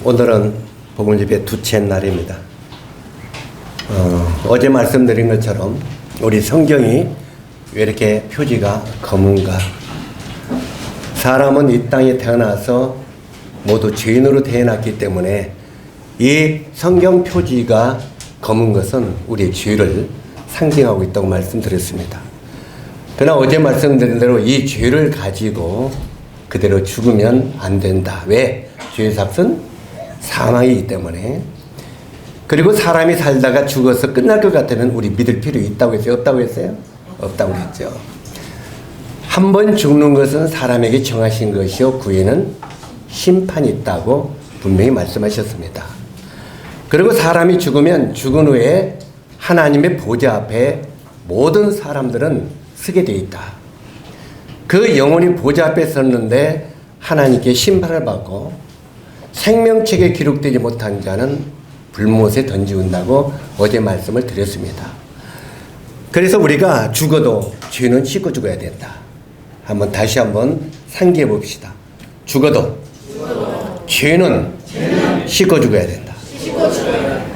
오늘은 복음 예배 두째 날입니다. 어제 말씀드린 것처럼 우리 성경이 왜 이렇게 표지가 검은가? 사람은 이 땅에 태어나서 모두 죄인으로 태어났기 때문에 이 성경 표지가 검은 것은 우리의 죄를 상징하고 있다고 말씀드렸습니다. 그러나 어제 말씀드린 대로 이 죄를 가지고 그대로 죽으면 안 된다. 왜? 죄의 삭은 사망이기 때문에. 그리고 사람이 살다가 죽어서 끝날 것 같으면 우리 믿을 필요 있다고 했어요? 없다고 했어요? 없다고 했죠. 한 번 죽는 것은 사람에게 정하신 것이요, 그 후에는 심판이 있다고 분명히 말씀하셨습니다. 그리고 사람이 죽으면 죽은 후에 하나님의 보좌 앞에 모든 사람들은 서게 되어 있다. 그 영혼이 보좌 앞에 섰는데 하나님께 심판을 받고 생명책에 기록되지 못한 자는 불못에 던지운다고 어제 말씀을 드렸습니다. 그래서 우리가 죽어도 죄는 씻고 죽어야 된다. 다시 한번 상기해 봅시다. 죽어도 죄는 씻고 죽어야 된다.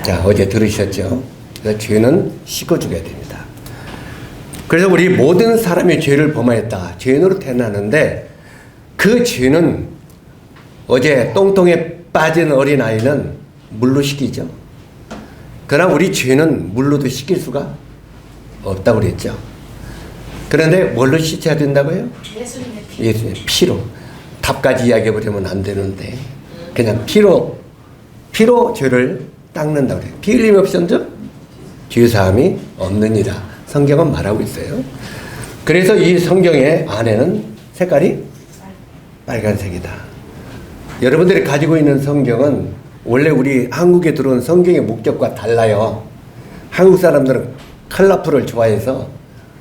자, 어제 들으셨죠? 그래서 죄는 씻고 죽어야 됩니다. 그래서 우리 모든 사람이 죄를 범하였다. 죄인으로 태어나는데 그 죄는 어제 똥통에 빠진 어린아이는 물로 씻기죠. 그러나 우리 죄는 물로도 씻길 수가 없다고 그랬죠. 그런데 뭘로 씻어야 된다고요? 예수님의 피로. 답까지 이야기해버리면 안 되는데 그냥 피로 죄를 닦는다고 그래요. 피 흘림 없이는 죄사함이 없느니라. 성경은 말하고 있어요. 그래서 이 성경의 안에는 색깔이 빨간색이다. 여러분들이 가지고 있는 성경은 원래 우리 한국에 들어온 성경의 목적과 달라요. 한국 사람들은 컬러풀을 좋아해서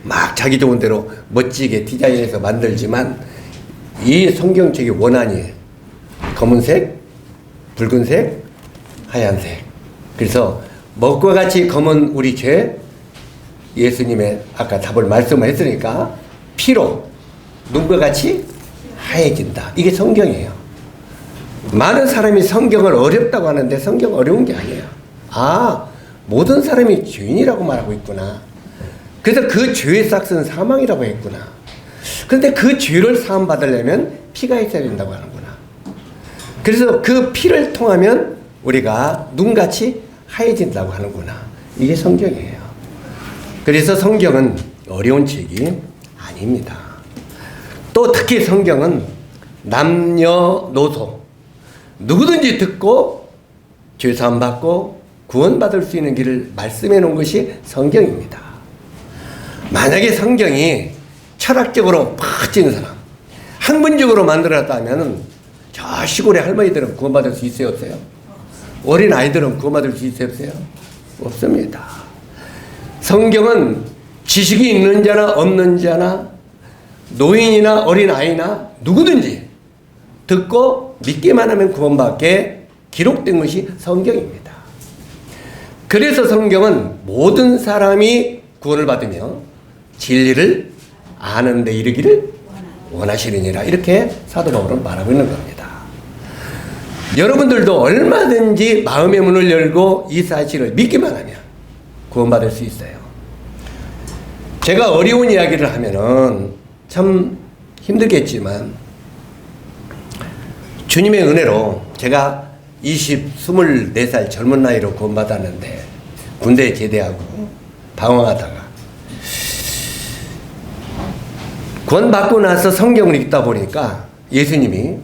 막 자기 좋은 대로 멋지게 디자인해서 만들지만 이 성경책이 원안이에요. 검은색, 붉은색, 하얀색. 그래서 먹과 같이 검은 우리 죄, 예수님의 아까 답을 말씀을 했으니까 피로 눈과 같이 하얘진다. 이게 성경이에요. 많은 사람이 성경을 어렵다고 하는데 성경 어려운 게 아니에요. 모든 사람이 죄인이라고 말하고 있구나. 그래서 그 죄의 삭은 사망이라고 했구나. 그런데 그 죄를 사함 받으려면 피가 있어야 된다고 하는구나. 그래서 그 피를 통하면 우리가 눈같이 하얘진다고 하는구나. 이게 성경이에요. 그래서 성경은 어려운 책이 아닙니다. 또 특히 성경은 남녀노소 누구든지 듣고 죄사함 받고 구원받을 수 있는 길을 말씀해 놓은 것이 성경입니다. 만약에 성경이 철학적으로 퍼진 사람, 학문적으로 만들었다면 저 시골의 할머니들은 구원받을 수 있어요, 없어요? 어린 아이들은 구원받을 수 있어요, 없어요? 없습니다. 성경은 지식이 있는 자나 없는 자나 노인이나 어린아이나 누구든지 듣고 믿기만 하면 구원받게 기록된 것이 성경입니다. 그래서 성경은 모든 사람이 구원을 받으며 진리를 아는 데 이르기를 원하시느니라. 이렇게 사도 바울은 말하고 있는 겁니다. 여러분들도 얼마든지 마음의 문을 열고 이 사실을 믿기만 하면 구원받을 수 있어요. 제가 어려운 이야기를 하면은 참 힘들겠지만 주님의 은혜로 제가 24살 젊은 나이로 구원받았는데 군대에 제대하고 방황하다가 구원받고 나서 성경을 읽다 보니까 예수님이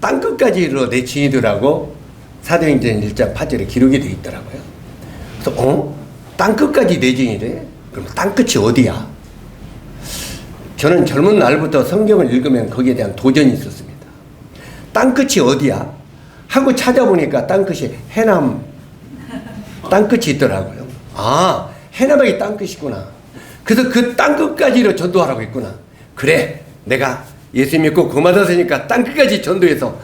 땅끝까지 이르러 내 증인이라고 사도행전 1장 8절에 기록이 되어 있더라고요. 그래서 땅끝까지 내 증인이래? 그럼 땅끝이 어디야? 저는 젊은 날부터 성경을 읽으면 거기에 대한 도전이 있었습니다. 땅끝이 어디야? 하고 찾아보니까 땅끝이 해남 땅끝이 있더라고요. 해남이 땅끝이구나. 그래서 그 땅끝까지로 전도하라고 했구나. 그래, 내가 예수 믿고 구원받았으니까 땅끝까지 전도해서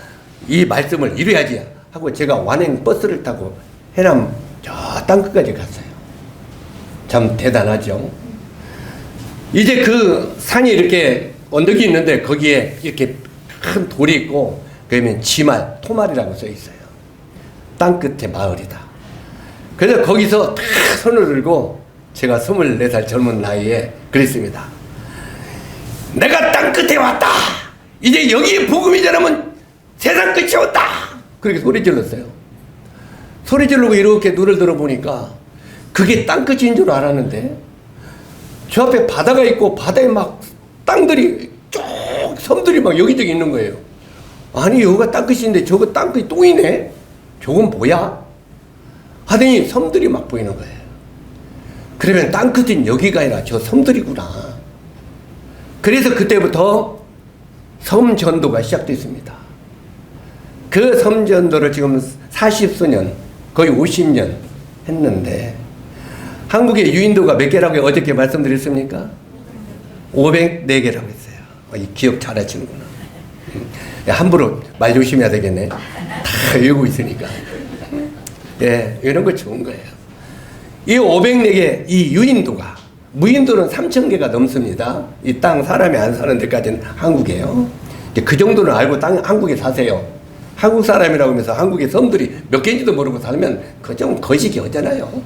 이 말씀을 이루어야지 하고 제가 완행 버스를 타고 해남 저 땅끝까지 갔어요. 참 대단하죠. 이제 그 산이 이렇게 언덕이 있는데 거기에 이렇게 큰 돌이 있고 그러면 지말, 토말이라고 써 있어요. 땅끝의 마을이다. 그래서 거기서 딱 손을 들고 제가 24살 젊은 나이에 그랬습니다. 내가 땅끝에 왔다. 이제 여기에 복음이 전하면 세상 끝이 온다. 그렇게 소리 질렀어요. 소리 지르고 이렇게 눈을 들어보니까 그게 땅끝인 줄 알았는데 저 앞에 바다가 있고 바다에 막 땅들이 쭉 섬들이 막 여기저기 있는 거예요. 아니 여기가 땅끝인데 저거 땅끝이 똥이네? 저건 뭐야? 하더니 섬들이 막 보이는 거예요. 그러면 땅끝인 여기가 아니라 저 섬들이구나. 그래서 그때부터 섬전도가 시작됐습니다. 그 섬전도를 지금 40수년 거의 50년 했는데 한국의 유인도가 몇 개라고 어저께 말씀드렸습니까? 504개라고 했어요. 이 기억 잘하시는구나. 함부로 말 조심해야 되겠네. 다 외우고 있으니까. 예, 이런 거 좋은 거예요. 이 504개, 이 유인도가, 무인도는 3,000개가 넘습니다. 이 땅 사람이 안 사는 데까지는 한국이에요. 그 정도는 알고 한국에 사세요. 한국 사람이라고 하면서 한국의 섬들이 몇 개인지도 모르고 살면 그 좀 거시기 하잖아요.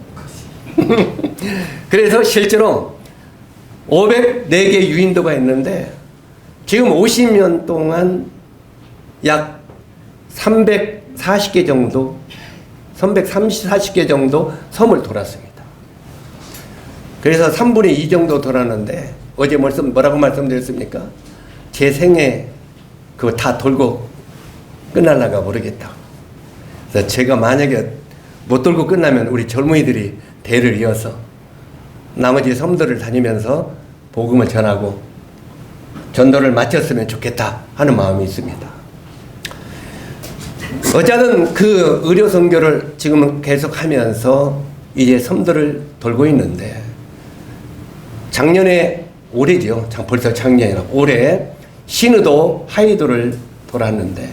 그래서 실제로 504개 유인도가 있는데 지금 50년 동안 약 340개 정도 340개 정도 섬을 돌았습니다. 그래서 3분의 2 정도 돌았는데 어제 뭐라고 말씀드렸습니까? 제 생에 그거 다 돌고 끝날라가 모르겠다. 그래서 제가 만약에 못 돌고 끝나면 우리 젊은이들이 대를 이어서 나머지 섬들을 다니면서 복음을 전하고 전도를 마쳤으면 좋겠다 하는 마음이 있습니다. 어쨌든 그 의료 선교를 지금 계속하면서 이제 섬들을 돌고 있는데 작년에 올해죠. 벌써 작년이라 올해 신의도 하이도를 돌았는데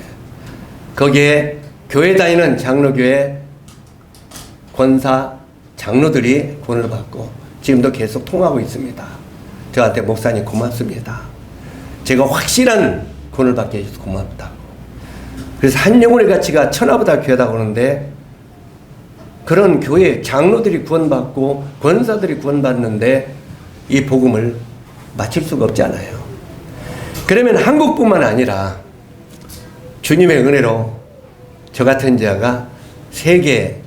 거기에 교회 다니는 장로교회 권사 장로들이 구원을 받고 지금도 계속 통하고 있습니다. 저한테 목사님 고맙습니다. 제가 확실한 구원을 받게 해줘서 고맙다. 그래서 한 영혼의 가치가 천하보다 귀하다고 하는데 그런 교회 장로들이 구원받고 권사들이 구원받는데 이 복음을 마칠 수가 없잖아요. 그러면 한국뿐만 아니라 주님의 은혜로 저 같은 자가 세계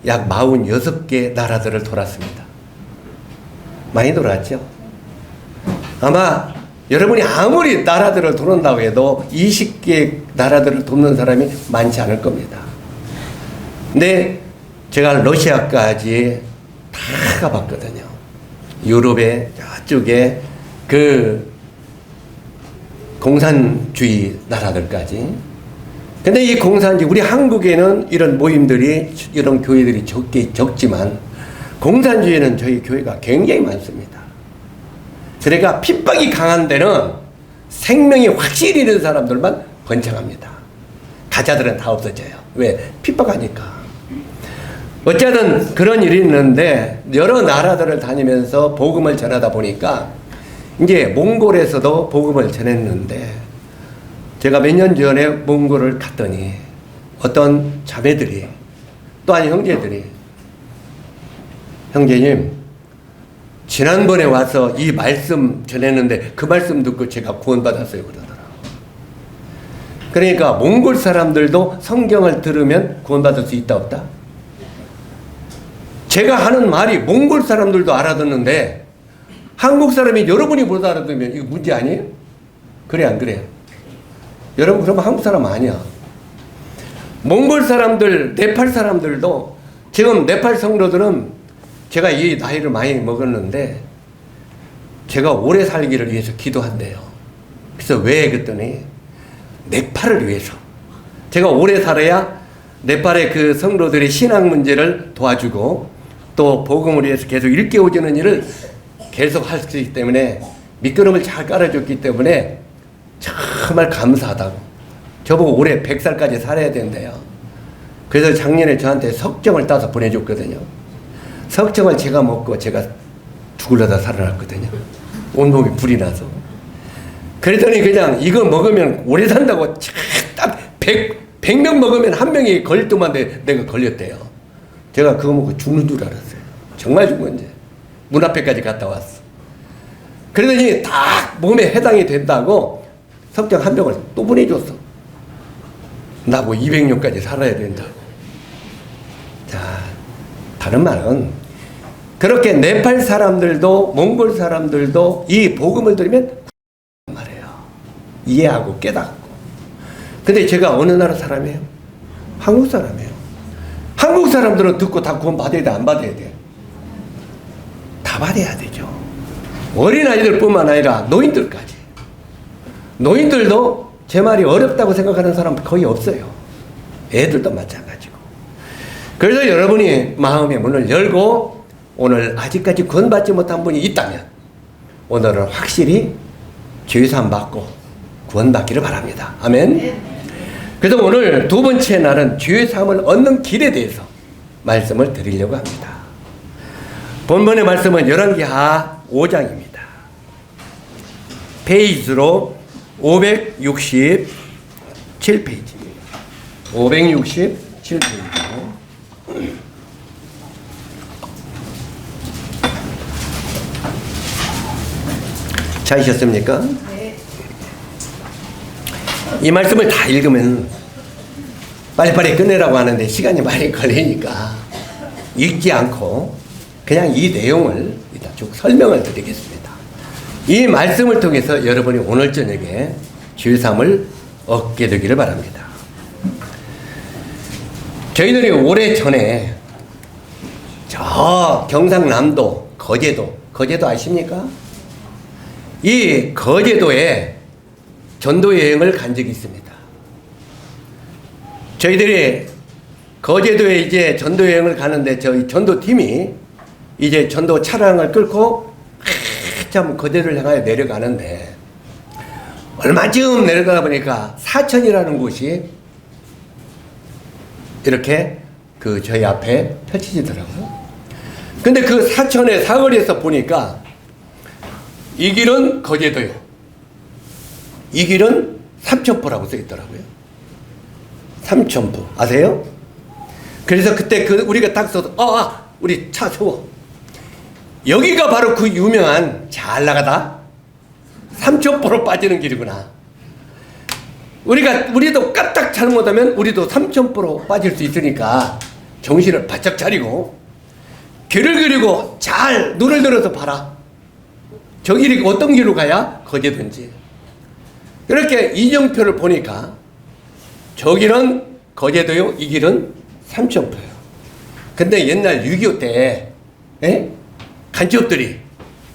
약 46개 나라들을 돌았습니다. 많이 돌았죠? 아마 여러분이 아무리 나라들을 도는다고 해도 20개 나라들을 돕는 사람이 많지 않을 겁니다. 근데 제가 러시아까지 다 가봤거든요. 유럽의 저쪽에 그 공산주의 나라들까지. 근데 이 공산주의, 우리 한국에는 이런 모임들이, 이런 교회들이 적지만 공산주의는 저희 교회가 굉장히 많습니다. 그러니까 핍박이 강한 데는 생명이 확실히 있는 사람들만 번창합니다. 가짜들은 다 없어져요. 왜? 핍박하니까. 어쨌든 그런 일이 있는데 여러 나라들을 다니면서 복음을 전하다 보니까 이제 몽골에서도 복음을 전했는데 제가 몇 년 전에 몽골을 갔더니 어떤 자매들이 또 아니 형제들이 형제님 지난번에 와서 이 말씀 전했는데 그 말씀 듣고 제가 구원받았어요 그러더라고요. 그러니까 몽골 사람들도 성경을 들으면 구원받을 수 있다 없다? 제가 하는 말이 몽골 사람들도 알아듣는데 한국 사람이 여러분이 못 알아듣으면 이거 문제 아니에요? 그래 안 그래요? 여러분 그러면 한국 사람 아니야. 몽골 사람들, 네팔 사람들도 지금 네팔 성도들은 제가 이 나이를 많이 먹었는데 제가 오래 살기를 위해서 기도한대요. 그래서 왜 그랬더니 네팔을 위해서 제가 오래 살아야 네팔의 그 성도들의 신앙 문제를 도와주고 또 복음을 위해서 계속 일깨워주는 일을 계속 할 수 있기 때문에 밑거름을 잘 깔아줬기 때문에 정말 감사하다고. 저보고 올해 100살까지 살아야 된대요. 그래서 작년에 저한테 석정을 따서 보내줬거든요. 석정을 제가 먹고 제가 죽으려다 살아났거든요. 온몸이 불이 나서. 그랬더니 그냥 이거 먹으면 오래 산다고 딱 100명 먹으면 한 명이 걸릴 동안 내가 걸렸대요. 제가 그거 먹고 죽는 줄 알았어요. 정말 죽은 건지. 문 앞에까지 갔다 왔어. 그러더니 딱 몸에 해당이 된다고 석정 한 병을 또 보내줬어. 나보고 200년까지 살아야 된다고. 자, 다른 말은 그렇게 네팔 사람들도 몽골 사람들도 이 복음을 들으면 말이에요. 이해하고 깨닫고. 근데 제가 어느 나라 사람이에요? 한국 사람이에요. 한국 사람들은 듣고 다 구원 받아야 돼, 안 받아야 돼? 다 받아야 되죠. 어린아이들 뿐만 아니라 노인들까지. 노인들도 제 말이 어렵다고 생각하는 사람 거의 없어요. 애들도 마찬가지고. 그래서 여러분이 마음의 문을 열고 오늘 아직까지 구원받지 못한 분이 있다면 오늘은 확실히 죄사함 받고 구원받기를 바랍니다. 아멘. 그래서 오늘 두 번째 날은 죄사함을 얻는 길에 대해서 말씀을 드리려고 합니다. 본문의 말씀은 열왕기하 5장입니다. 페이지로 567페이지입니다. 567페이지로 찾으셨습니까? 네. 이 말씀을 다 읽으면 빨리빨리 끝내라고 하는데 시간이 많이 걸리니까 읽지 않고 그냥 이 내용을 일단 쭉 설명을 드리겠습니다. 이 말씀을 통해서 여러분이 오늘 저녁에 죄사함을 얻게 되기를 바랍니다. 저희들이 오래전에 저 경상남도 거제도 아십니까? 이 거제도에 전도 여행을 간 적이 있습니다. 저희들이 거제도에 이제 전도 여행을 가는데 저희 전도팀이 이제 전도 차량을 끌고 참 거제도를 향하여 내려가는데 얼마쯤 내려가다 보니까 사천이라는 곳이 이렇게 그 저희 앞에 펼쳐지더라고요. 근데 그 사천의 사거리에서 보니까 이 길은 거제도요. 이 길은 삼천포라고 써 있더라고요. 삼천포 아세요? 그래서 그때 우리가 딱 써서 우리 차 세워. 여기가 바로 그 유명한 잘 나가다 삼천포로 빠지는 길이구나. 우리도 까딱 잘못하면 우리도 삼천포로 빠질 수 있으니까 정신을 바짝 차리고 귀를 기울이고 잘 눈을 들어서 봐라. 저 길이 어떤 길로 가야 거제도인지. 이렇게 이정표를 보니까 저 길은 거제도요, 이 길은 삼천포요. 근데 옛날 6.25 때 간첩들이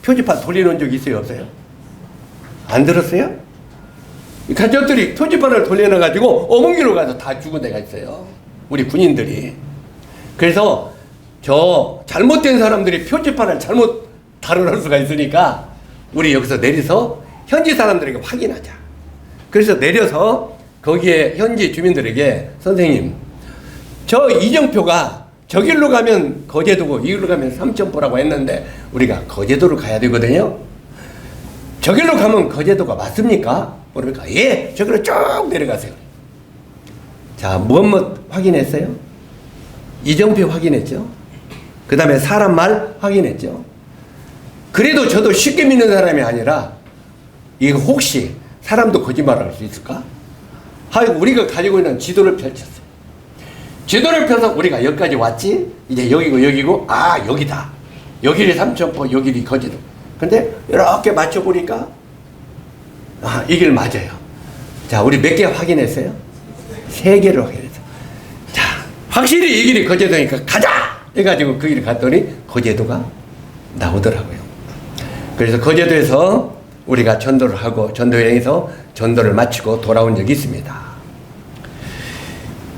표지판 돌려놓은 적 있어요, 없어요? 안 들었어요? 간첩들이 표지판을 돌려놔가지고 어문기로 가서 다 죽은 데가 있어요. 우리 군인들이. 그래서 저 잘못된 사람들이 표지판을 잘못 다뤄놓을 수가 있으니까 우리 여기서 내려서 현지 사람들에게 확인하자. 그래서 내려서 거기에 현지 주민들에게 선생님, 저 이정표가 저 길로 가면 거제도고 이 길로 가면 삼천포라고 했는데 우리가 거제도로 가야 되거든요. 저 길로 가면 거제도가 맞습니까? 그러니까 예, 저 길로 쭉 내려가세요. 자, 무엇 확인했어요? 이정표 확인했죠. 그 다음에 사람 말 확인했죠. 그래도 저도 쉽게 믿는 사람이 아니라 이거 혹시 사람도 거짓말할 수 있을까? 우리가 가지고 있는 지도를 펼쳤어요. 지도를 펴서 우리가 여기까지 왔지? 이제 여기고 여기다. 여기를 삼천포, 여기를 거제도. 근데 이렇게 맞춰보니까 이 길 맞아요. 자, 우리 몇 개 확인했어요? 3개를 확인했어. 자, 확실히 이 길이 거제도니까 가자! 해가지고 그 길을 갔더니 거제도가 나오더라고요. 그래서 거제도에서 우리가 전도를 하고 전도여행에서 전도를 마치고 돌아온 적이 있습니다.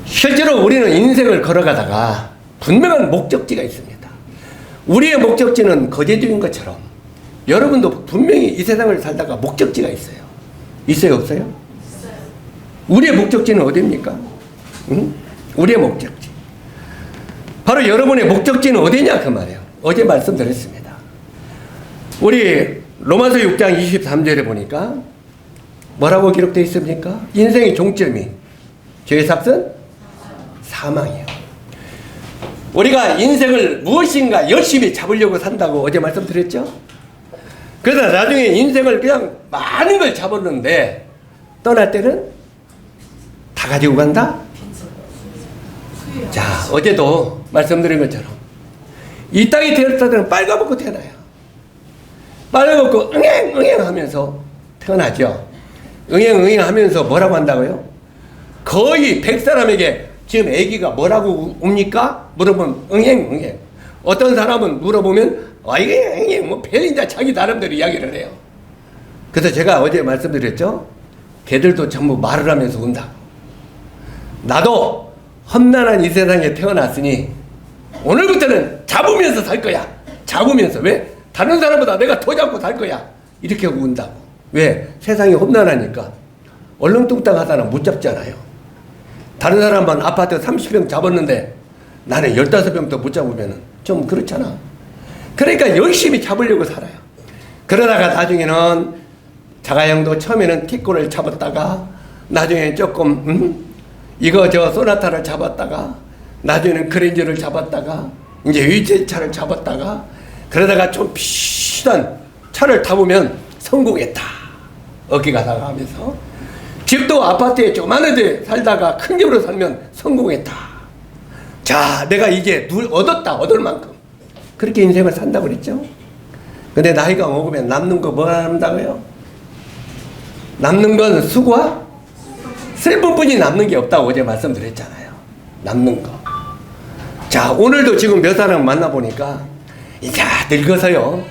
실제로 우리는 인생을 걸어가다가 분명한 목적지가 있습니다. 우리의 목적지는 거제도인 것처럼 여러분도 분명히 이 세상을 살다가 목적지가 있어요. 있어요, 없어요? 있어요. 우리의 목적지는 어디입니까? 응? 우리의 목적지. 바로 여러분의 목적지는 어디냐 그 말이에요. 어제 말씀드렸습니다. 우리 로마서 6장 23절에 보니까 뭐라고 기록되어 있습니까? 인생의 종점이 죄의 삭은 사망이에요. 우리가 인생을 무엇인가 열심히 잡으려고 산다고 어제 말씀드렸죠? 그래서 나중에 인생을 그냥 많은 걸 잡았는데 떠날 때는 다 가지고 간다? 자, 어제도 말씀드린 것처럼 이 땅에 태어날 때는 빨가벗고 태어나요. 빨가벗고 응행 하면서 태어나죠. 응행 하면서 뭐라고 한다고요? 거의 100사람에게 지금 아기가 뭐라고 옵니까? 물어보면 응행. 어떤 사람은 물어보면 이게 뭐 별인자 자기 나름대로 이야기를 해요. 그래서 제가 어제 말씀드렸죠. 걔들도 전부 말을 하면서 운다고. 나도 험난한 이 세상에 태어났으니 오늘부터는 잡으면서 살 거야. 잡으면서. 왜? 다른 사람보다 내가 더 잡고 살 거야. 이렇게 하고 운다고. 왜? 세상이 험난하니까 얼렁뚱땅하다나 못 잡잖아요. 다른 사람만 아파트 30평 잡았는데 나는 15평도 못 잡으면 좀 그렇잖아. 그러니까 열심히 잡으려고 살아요. 그러다가 나중에는 자가형도 처음에는 티코를 잡았다가 나중에 조금 이거 저 소나타를 잡았다가 나중에는 그랜저를 잡았다가 이제 위체차를 잡았다가 그러다가 좀 비싼 차를 타보면 성공했다. 어깨가 나가면서 집도 아파트에 조그마한 데 살다가 큰 집으로 살면 성공했다. 자, 내가 이제 얻었다. 얻을 만큼. 그렇게 인생을 산다고 그랬죠. 근데 나이가 먹으면 남는 거 뭐라 한다고요? 남는 건 수고와 슬픔뿐이 남는 게 없다고 어제 말씀드렸잖아요. 남는 거. 자, 오늘도 지금 몇 사람 만나보니까 이제 늙어서요.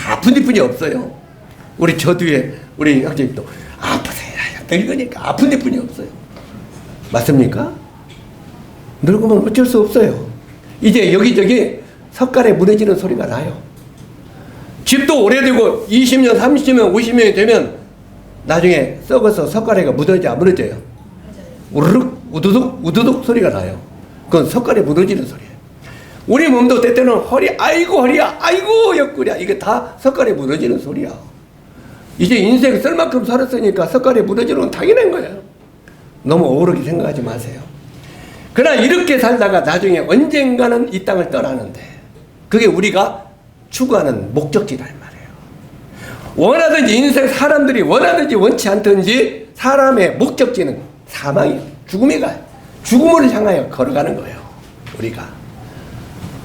아픈 데뿐이 없어요. 우리 저 뒤에 우리 형제님도 아프세요. 늙으니까 아픈 데뿐이 없어요. 맞습니까? 늙으면 어쩔 수 없어요. 이제 여기저기 석가래 무너지는 소리가 나요. 집도 오래되고 20년, 30년, 50년이 되면 나중에 썩어서 석가래가 묻어져 안 무너져요? 우르륵 우두둑 우두둑 소리가 나요. 그건 석가래 무너지는 소리예요. 우리 몸도 때때는 허리 아이고 허리야 아이고 옆구리야 이게 다 석가래 무너지는 소리야. 이제 인생 쓸 만큼 살았으니까 석가래 무너지는 건 당연한 거예요. 너무 오르게 생각하지 마세요. 그러나 이렇게 살다가 나중에 언젠가는 이 땅을 떠나는데 그게 우리가 추구하는 목적지란 말이에요. 원하든지 인생 사람들이 원하든지 원치 않든지 사람의 목적지는 사망이에요. 죽음에 가요. 죽음을 향하여 걸어가는 거예요. 우리가.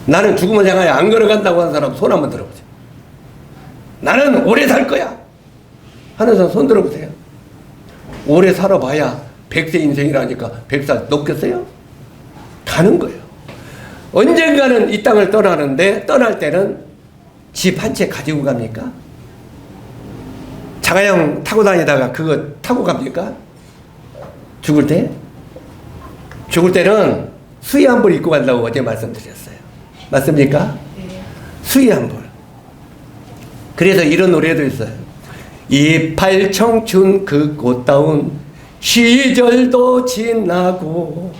나는 죽음을 향하여 안 걸어간다고 하는 사람 손 한번 들어보세요. 나는 오래 살 거야 하는 사람 손 들어보세요. 오래 살아봐야 100세 인생이라니까 100살 넘겠어요? 가는 거예요. 언젠가는 이 땅을 떠나는데 떠날 때는 집 한 채 가지고 갑니까? 자가용 타고 다니다가 그거 타고 갑니까? 죽을 때? 죽을 때는 수의 한 벌 입고 간다고 어제 말씀드렸어요. 맞습니까? 네. 수의 한 벌. 그래서 이런 노래도 있어요. 이팔 청춘 그 꽃다운 시절도 지나고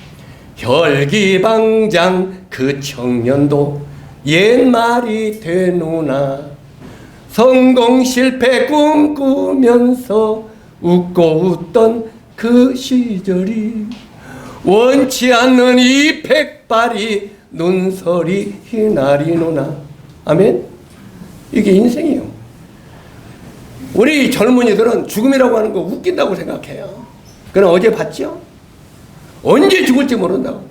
혈기방장 그 청년도 옛말이 되누나 성공 실패 꿈꾸면서 웃고 웃던 그 시절이 원치 않는 이 백발이 눈설이 휘날이노나. 아멘. 이게 인생이에요. 우리 젊은이들은 죽음이라고 하는 거 웃긴다고 생각해요. 그러나 어제 봤죠? 언제 죽을지 모른다고.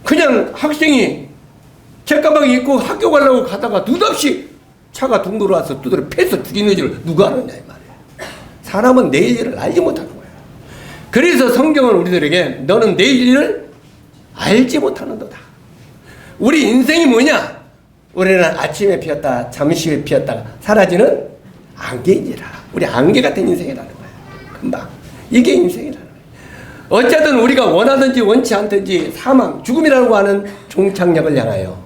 그냥 학생이 책가방 입고 학교 가려고 가다가 느닷없이 차가 둥 들어와서 두드려 패서 죽이는 줄 누가 아느냐 이 말이에요. 사람은 내일 일을 알지 못하는 거예요. 그래서 성경은 우리들에게 너는 내일 일을 알지 못하는도다. 우리 인생이 뭐냐? 우리는 아침에 피었다 잠시 후에 피었다가 사라지는 안개인지라. 우리 안개 같은 인생이라는 거예요. 금방. 이게 인생이라는 거예요. 어쨌든 우리가 원하든지 원치 않든지 사망, 죽음이라고 하는 종착역을 향하여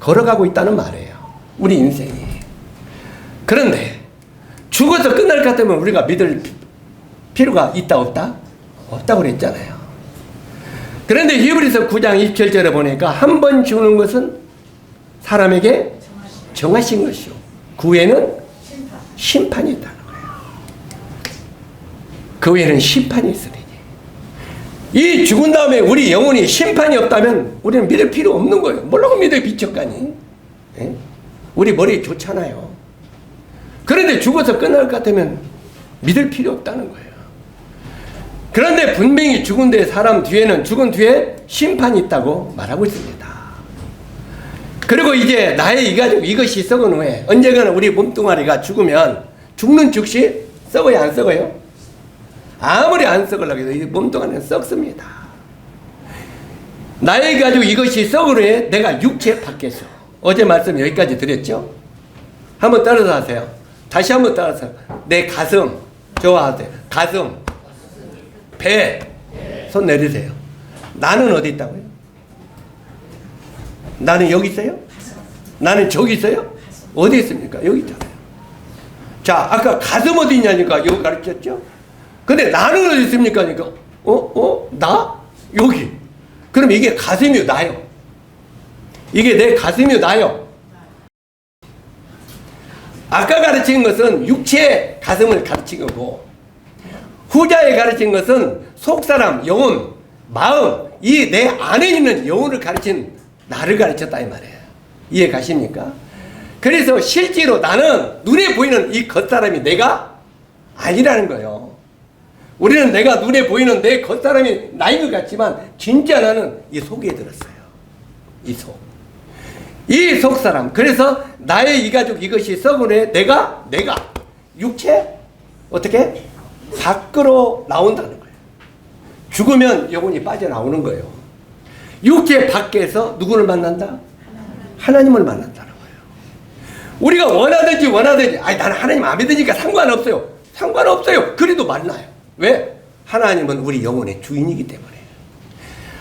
걸어가고 있다는 말이에요. 우리 인생이. 그런데 죽어서 끝날 것 같으면 우리가 믿을 필요가 있다 없다? 없다고 그랬잖아요. 그런데 히브리서 9장 27절에 보니까 한 번 죽는 것은 사람에게 정하신 것이요. 그 후에는 심판이 있다는 거예요. 그 후에는 심판이 있으리니. 이 죽은 다음에 우리 영혼이 심판이 없다면 우리는 믿을 필요 없는 거예요. 뭐라고 믿어요, 비척가니? 예? 우리 머리 좋잖아요. 그런데 죽어서 끝날 것 같으면 믿을 필요 없다는 거예요. 그런데 분명히 죽은 사람 뒤에는 죽은 뒤에 심판이 있다고 말하고 있습니다. 그리고 이제 나의 이 가족 이것이 썩은 후에 언젠가는 우리 몸뚱아리가 죽으면 죽는 즉시 썩어요, 안 썩어요? 아무리 안 썩으려고 해도 이 몸뚱아리는 썩습니다. 나의 가족 이것이 썩은 후에 내가 육체 밖에서, 어제 말씀 여기까지 드렸죠? 한번 따라서 하세요. 다시 한번 따라서. 내 가슴, 좋아하세요. 가슴, 배, 손 내리세요. 나는 어디 있다고요? 나는 여기 있어요? 나는 저기 있어요? 어디 있습니까? 여기 있잖아요. 자, 아까 가슴 어디 있냐니까 여기 가르쳤죠? 근데 나는 어디 있습니까? 그러니까 나? 여기. 그럼 이게 가슴이요, 나요? 이게 내 가슴이요, 나요? 아까 가르친 것은 육체의 가슴을 가르친 거고, 후자에 가르친 것은 속사람, 영혼, 마음, 이 내 안에 있는 영혼을 가르친 나를 가르쳤다 이 말이에요. 이해 가십니까? 그래서 실제로 나는 눈에 보이는 이 겉사람이 내가 아니라는 거예요. 우리는 내가 눈에 보이는 내 겉사람이 나인 것 같지만 진짜 나는 이 속에 들었어요. 이 속. 이 속사람. 그래서 나의 이 가족 이것이 썩은 후에 내가 육체 어떻게? 밖으로 나온다는 거예요. 죽으면 영혼이 빠져나오는 거예요. 육체 밖에서 누구를 만난다? 하나님을 만난다는 거예요. 우리가 원하든지 아니 나는 하나님 안 믿으니까 상관없어요. 상관없어요. 그래도 만나요. 왜? 하나님은 우리 영혼의 주인이기 때문에.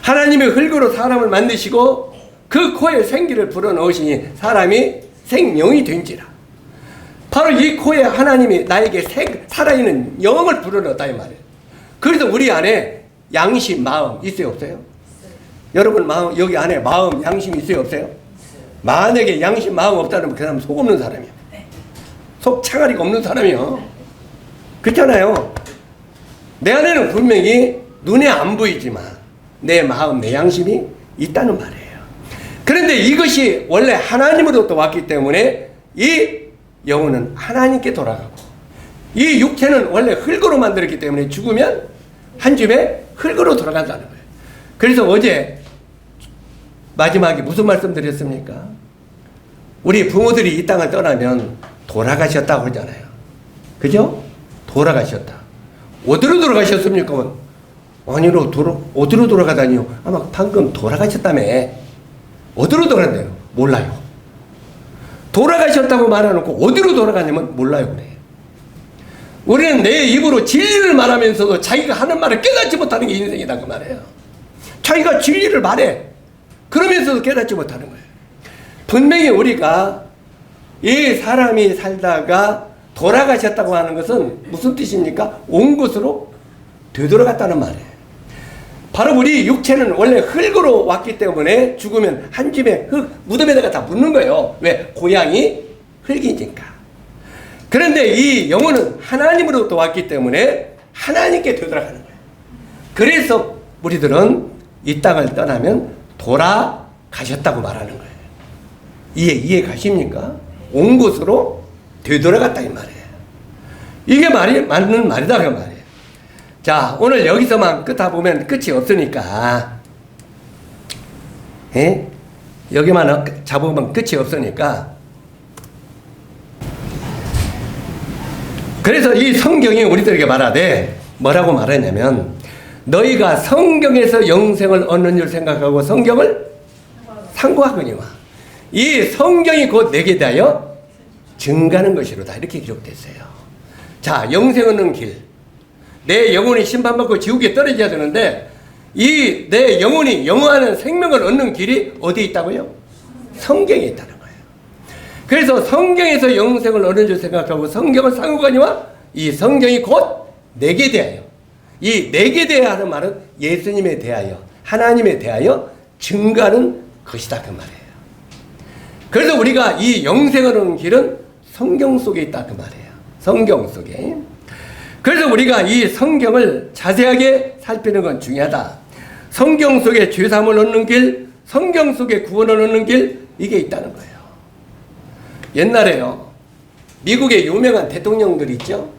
하나님이 흙으로 사람을 만드시고 그 코에 생기를 불어넣으시니 사람이 생명이 된지라. 바로 이 코에 하나님이 나에게 살아있는 영을 불어넣었다 이 말이에요. 그래서 우리 안에 양심, 마음 있어요, 없어요? 여러분 마음, 여기 안에 마음, 양심 있어요, 없어요? 만약에 양심, 마음 없다면 그 사람은 속 없는 사람이에요. 속 차가리가 없는 사람이에요. 그렇잖아요. 내 안에는 분명히 눈에 안 보이지만 내 마음, 내 양심이 있다는 말이에요. 그런데 이것이 원래 하나님으로부터 왔기 때문에 이 영혼은 하나님께 돌아가고, 이 육체는 원래 흙으로 만들었기 때문에 죽으면 한 줌에 흙으로 돌아간다는 거예요. 그래서 어제 마지막에 무슨 말씀 드렸습니까? 우리 부모들이 이 땅을 떠나면 돌아가셨다고 그러잖아요. 그죠? 돌아가셨다. 어디로 돌아가셨습니까? 아니로 어디로 돌아가다니요? 아마 방금 돌아가셨다며. 어디로 돌아간대요? 몰라요. 돌아가셨다고 말해놓고 어디로 돌아가냐면 몰라요 그래. 우리는 내 입으로 진리를 말하면서도 자기가 하는 말을 깨닫지 못하는 게 인생이다 그 말이에요. 자기가 진리를 말해. 그러면서도 깨닫지 못하는 거예요. 분명히 우리가 이 사람이 살다가 돌아가셨다고 하는 것은 무슨 뜻입니까? 온 곳으로 되돌아갔다는 말이에요. 바로 우리 육체는 원래 흙으로 왔기 때문에 죽으면 한 집에 흙, 무덤에다가 다 묻는 거예요. 왜? 고향이 흙이니까. 그런데 이 영혼은 하나님으로부터 왔기 때문에 하나님께 되돌아가는 거예요. 그래서 우리들은 이 땅을 떠나면 돌아가셨다고 말하는 거예요. 이해 가십니까? 온 곳으로 되돌아갔다 이 말이에요. 이게 맞는 말이다 그 말이에요. 자, 오늘 여기서만 끝다 보면 끝이 없으니까, 여기만 잡으면 끝이 없으니까, 그래서 이 성경이 우리들에게 말하되 뭐라고 말하냐면, 너희가 성경에서 영생을 얻는 줄 생각하고 성경을 상고하거니와 이 성경이 곧 내게 대하여 증가하는 것이로다 이렇게 기록됐어요. 자, 영생 얻는 길, 내 영혼이 심판받고 지옥에 떨어져야 되는데 이 내 영혼이 영원한 생명을 얻는 길이 어디에 있다고요? 성경에 있다는 거예요. 그래서 성경에서 영생을 얻는 줄 생각하고 성경을 상고하니와 이 성경이 곧 내게 대하여, 이 내게 대하여 하는 말은 예수님에 대하여, 하나님에 대하여 증가하는 것이다 그 말이에요. 그래서 우리가 이 영생을 얻는 길은 성경 속에 있다 그 말이에요. 성경 속에. 그래서 우리가 이 성경을 자세하게 살피는 건 중요하다. 성경 속에 죄사함을 얻는 길, 성경 속에 구원을 얻는 길, 이게 있다는 거예요. 옛날에요, 미국의 유명한 대통령들 있죠?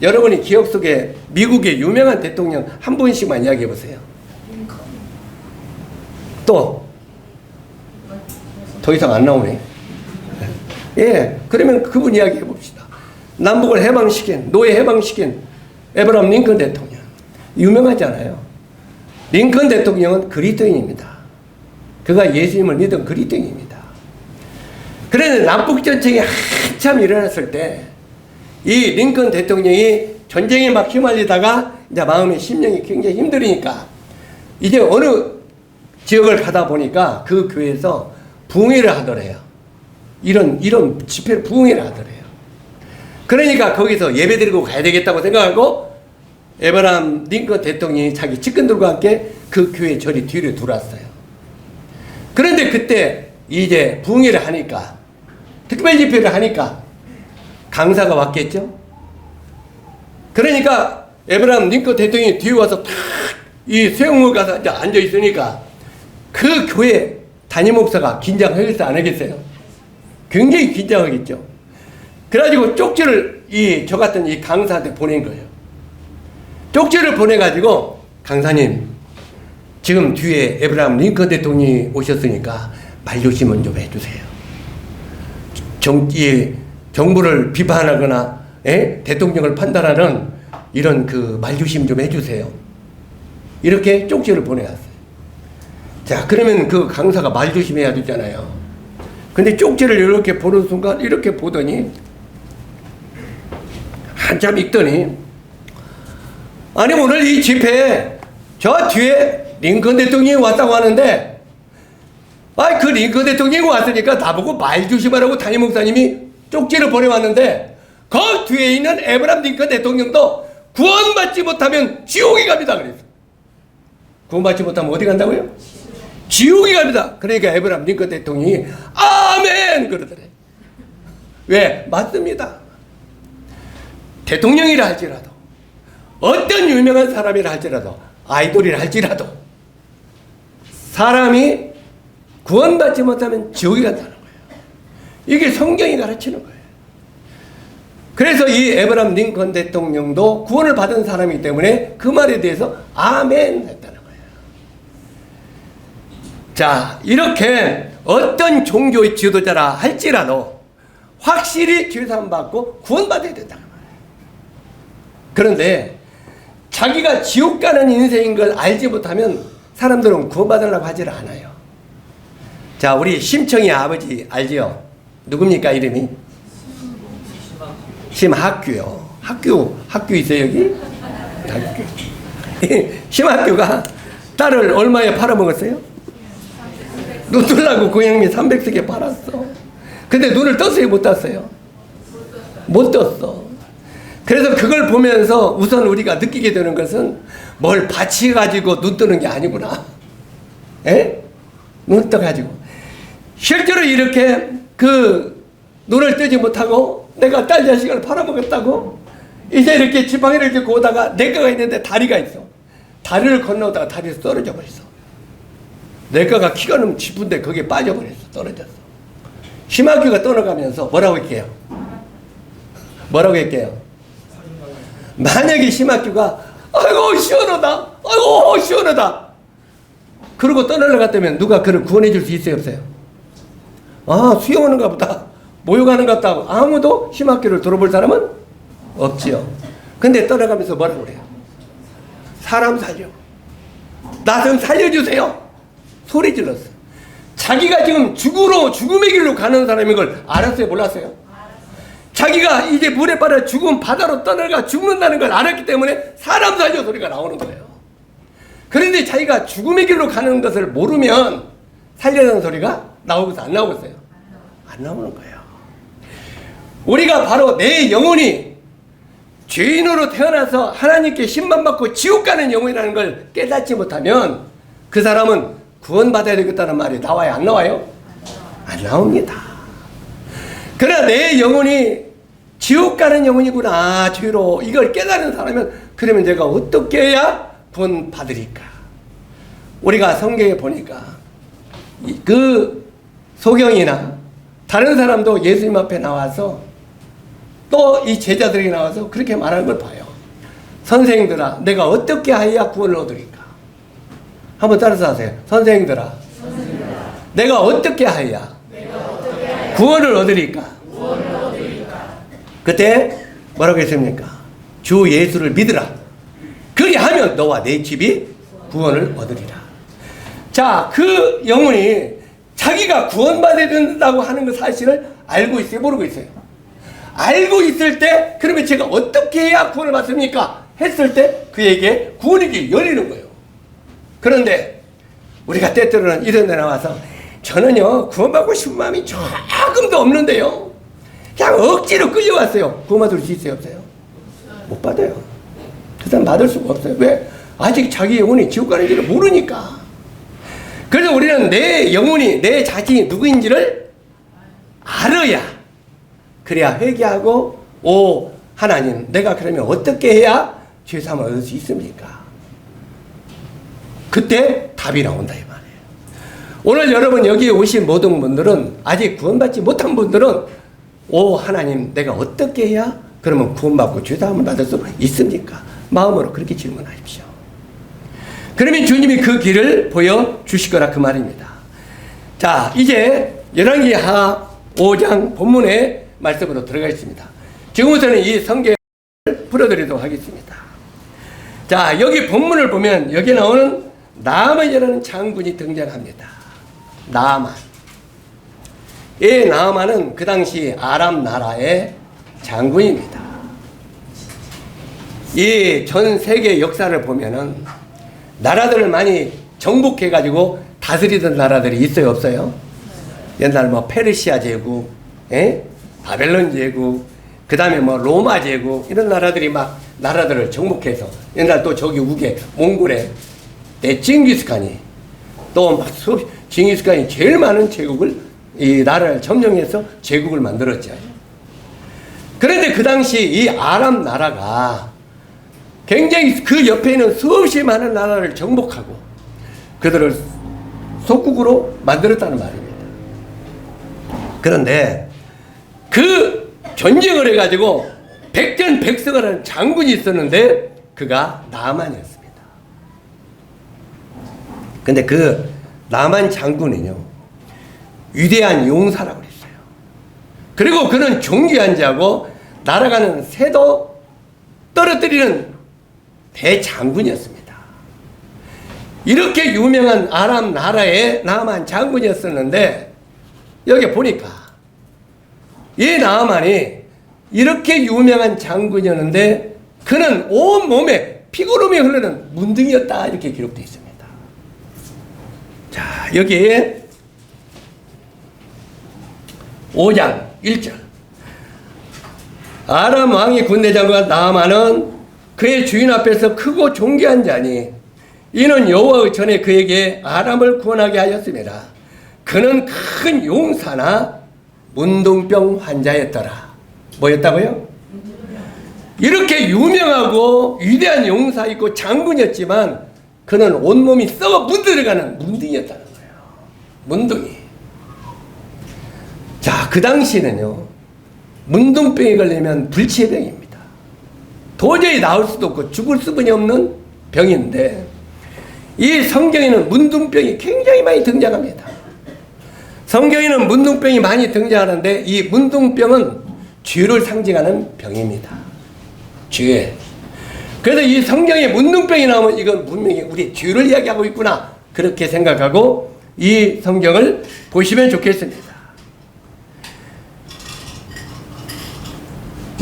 여러분이 기억 속에 미국의 유명한 대통령 한 분씩만 이야기해 보세요. 또 더 이상 안 나오네. 예, 그러면 그분 이야기해 봅시다. 남북을 해방시킨, 노예 해방시킨 에브라함 링컨 대통령. 유명하잖아요. 링컨 대통령은 그리스도인입니다. 그가 예수님을 믿은 그리스도인입니다. 그런데 남북전쟁이 한참 일어났을 때 이 링컨 대통령이 전쟁에 막 휘말리다가 이제 마음의 심령이 굉장히 힘들으니까 이제 어느 지역을 가다 보니까 그 교회에서 부흥회를 하더래요. 이런 집회를 부흥회를 하더래요. 그러니까 거기서 예배 드리고 가야 되겠다고 생각하고 에브라함 링컨 대통령이 자기 측근들과 함께 그 교회 저리 뒤로 돌았어요. 그런데 그때 이제 부흥회를 하니까, 특별 집회를 하니까 강사가 왔겠죠? 그러니까 에브라함 링컨 대통령이 뒤에 와서 탁 이 수영무 가서 이제 앉아 있으니까 그 교회 담임 목사가 긴장하겠어, 안 하겠어요? 굉장히 긴장하겠죠. 그래가지고 쪽지를 저 같은 이 강사한테 보낸 거예요. 쪽지를 보내가지고, 강사님, 지금 뒤에 에브라함 링컨 대통령이 오셨으니까 말조심은 좀 해주세요. 정부를 비판하거나 대통령을 판단하는 이런 그 말조심 좀 해주세요. 이렇게 쪽지를 보내왔어요. 자, 그러면 그 강사가 말조심해야 되잖아요. 근데 쪽지를 이렇게 보는 순간 이렇게 보더니 한참 읽더니, 아니 오늘 이 집회에 저 뒤에 링컨 대통령이 왔다고 하는데, 그 링컨 대통령이 왔으니까 나보고 말 조심하라고 담임 목사님이 쪽지를 보내왔는데 그 뒤에 있는 에브라함 링컨 대통령도 구원받지 못하면 지옥에 갑니다. 그래서 구원받지 못하면 어디 간다고요? 지옥에 갑니다. 그러니까 에브라함 링컨 대통령이 아멘 그러더래. 왜? 맞습니다. 대통령이라 할지라도, 어떤 유명한 사람이라 할지라도, 아이돌이라 할지라도 사람이 구원받지 못하면 지옥에 간다는 거예요. 이게 성경이 가르치는 거예요. 그래서 이 에브라함 링컨 대통령도 구원을 받은 사람이기 때문에 그 말에 대해서 아멘 했다는 거예요. 자, 이렇게 어떤 종교의 지도자라 할지라도 확실히 죄사함 받고 구원받아야 된다는 거예요. 그런데 자기가 지옥 가는 인생인 걸 알지 못하면 사람들은 구원받으려고 하질 않아요. 자, 우리 심청이 아버지 알지요? 누굽니까, 이름이? 심학규요. 학교 있어요, 여기? 학교. 심학규가 딸을 얼마에 팔아먹었어요? 눈 뜨려고 고양이 300석에 팔았어. 근데 눈을 떴어요, 못 떴어요? 못 떴어. 그래서 그걸 보면서 우선 우리가 느끼게 되는 것은 뭘 바치가지고 눈 뜨는 게 아니구나. 에? 눈 떠가지고. 실제로 이렇게 그 눈을 뜨지 못하고 내가 딸 자식을 팔아먹었다고 이제 이렇게 지팡이를 들고 오다가 내과가 있는데 다리가 있어. 다리를 건너다가 다리에서 떨어져 버렸어. 내과가 키가 너무 깊은데 거기에 빠져버렸어. 떨어졌어. 심학규가 떠나가면서 뭐라고 할게요? 뭐라고 할게요? 만약에 심학규가 아이고 시원하다, 아이고 시원하다 그러고 떠나려고 했다면 누가 그를 구원해 줄 수 있어요, 없어요? 수영하는가 보다, 모욕하는가 보다, 아무도 심학규를 들어볼 사람은 없지요. 근데 떠나가면서 뭐라고 그래요? 사람 살려, 나 좀 살려주세요 소리 질렀어. 자기가 지금 죽음의 길로 가는 사람인 걸 알았어요, 몰랐어요? 자기가 이제 물에 빠져 죽음 바다로 떠나가 죽는다는 걸 알았기 때문에 사람 살려 소리가 나오는 거예요. 그런데 자기가 죽음의 길로 가는 것을 모르면 살려는 소리가 나오겠어, 안 나오겠어요? 안 나오는 거예요. 우리가 바로 내 영혼이 죄인으로 태어나서 하나님께 신방받고 지옥 가는 영혼이라는 걸 깨닫지 못하면 그 사람은 구원받아야 되겠다는 말이 나와요, 안 나와요? 안 나옵니다. 그러나 내 영혼이 지옥 가는 영혼이구나, 죄로, 이걸 깨달은 사람은 그러면 내가 어떻게 해야 구원 받으리까? 우리가 성경에 보니까 그 소경이나 다른 사람도 예수님 앞에 나와서 또 이 제자들이 나와서 그렇게 말하는 걸 봐요. 선생들아, 내가 어떻게 하여야 구원을 얻으리까? 한번 따라서 하세요. 선생들아, 내가 어떻게 하여야 구원을 얻으리까? 그때 뭐라고 했습니까? 주 예수를 믿으라. 그리하면 너와 내 집이 구원을 얻으리라. 자, 그 영혼이 자기가 구원받아야 된다고 하는 그 사실을 알고 있어요? 모르고 있어요? 알고 있을 때, 그러면 제가 어떻게 해야 구원을 받습니까? 했을 때 그에게 구원의 길이 열리는 거예요. 그런데 우리가 때때로는 이런 데 나와서 저는요 구원받고 싶은 마음이 조금도 없는데요, 그냥 억지로 끌려왔어요. 구원받을 수 있어요? 없어요? 못 받아요. 그 사람 받을 수가 없어요. 왜? 아직 자기 영혼이 지옥 가는 길을 모르니까. 그래서 우리는 내 영혼이, 내 자신이 누구인지를 알아야, 그래야 회개하고, 오 하나님, 내가 그러면 어떻게 해야 죄사함을 얻을 수 있습니까? 그때 답이 나온다 이 말이에요. 오늘 여러분 여기 오신 모든 분들은, 아직 구원받지 못한 분들은 오 하나님, 내가 어떻게 해야 그러면 구원받고 죄사함을 받을 수 있습니까? 마음으로 그렇게 질문하십시오. 그러면 주님이 그 길을 보여주실 거라 그 말입니다. 자, 이제 열왕기하 5장 본문의 말씀으로 들어가겠습니다. 지금부터는 이 성경을 풀어드리도록 하겠습니다. 자, 여기 본문을 보면 여기 나오는 나아만이라는 장군이 등장합니다. 나아만. 이 나아만은 그 당시 아람 나라의 장군입니다. 이 전 세계 역사를 보면은 나라들을 많이 정복해가지고 다스리던 나라들이 있어요, 없어요? 옛날 뭐 페르시아 제국, 바벨론 제국, 그 다음에 뭐 로마 제국, 이런 나라들이 막 나라들을 정복해서, 옛날 또 저기 우게 몽골에 징기스칸이 또 막 징기스칸이 제일 많은 제국을, 이 나라를 점령해서 제국을 만들었죠. 그런데 그 당시 이 아람 나라가 굉장히 그 옆에 있는 수없이 많은 나라를 정복하고 그들을 속국으로 만들었다는 말입니다. 그런데 그 전쟁을 해가지고 백전백승을 하는 장군이 있었는데 그가 나아만이었습니다. 근데 그 나아만 장군은요, 위대한 용사라고 그랬어요. 그리고 그는 존귀한 자고 날아가는 새도 떨어뜨리는 대장군이었습니다. 이렇게 유명한 아람 나라의 나아만 장군이었었는데, 여기 보니까 이 나아만이 이렇게 유명한 장군이었는데 그는 온몸에 피고름이 흐르는 문둥이였다, 이렇게 기록되어 있습니다. 자, 여기에 5장 1절. 아람 왕의 군대장과 나아만은 그의 주인 앞에서 크고 존귀한 자니 이는 여호와의 전에 그에게 아람을 구원하게 하였습니다. 그는 큰 용사나 문둥병 환자였더라. 뭐였다고요? 이렇게 유명하고 위대한 용사이고 장군이었지만 그는 온몸이 썩어 문드러가는 문둥이였다는 거예요. 문둥이. 자, 그 당시에는요, 문둥병이 걸리면 불치병입니다. 도저히 나을 수도 없고 죽을 수분이 없는 병인데, 이 성경에는 문둥병이 굉장히 많이 등장합니다. 성경에는 문둥병이 많이 등장하는데 이 문둥병은 죄를 상징하는 병입니다. 죄. 그래서 이 성경에 문둥병이 나오면 이건 분명히 우리 죄를 이야기하고 있구나, 그렇게 생각하고 이 성경을 보시면 좋겠습니다.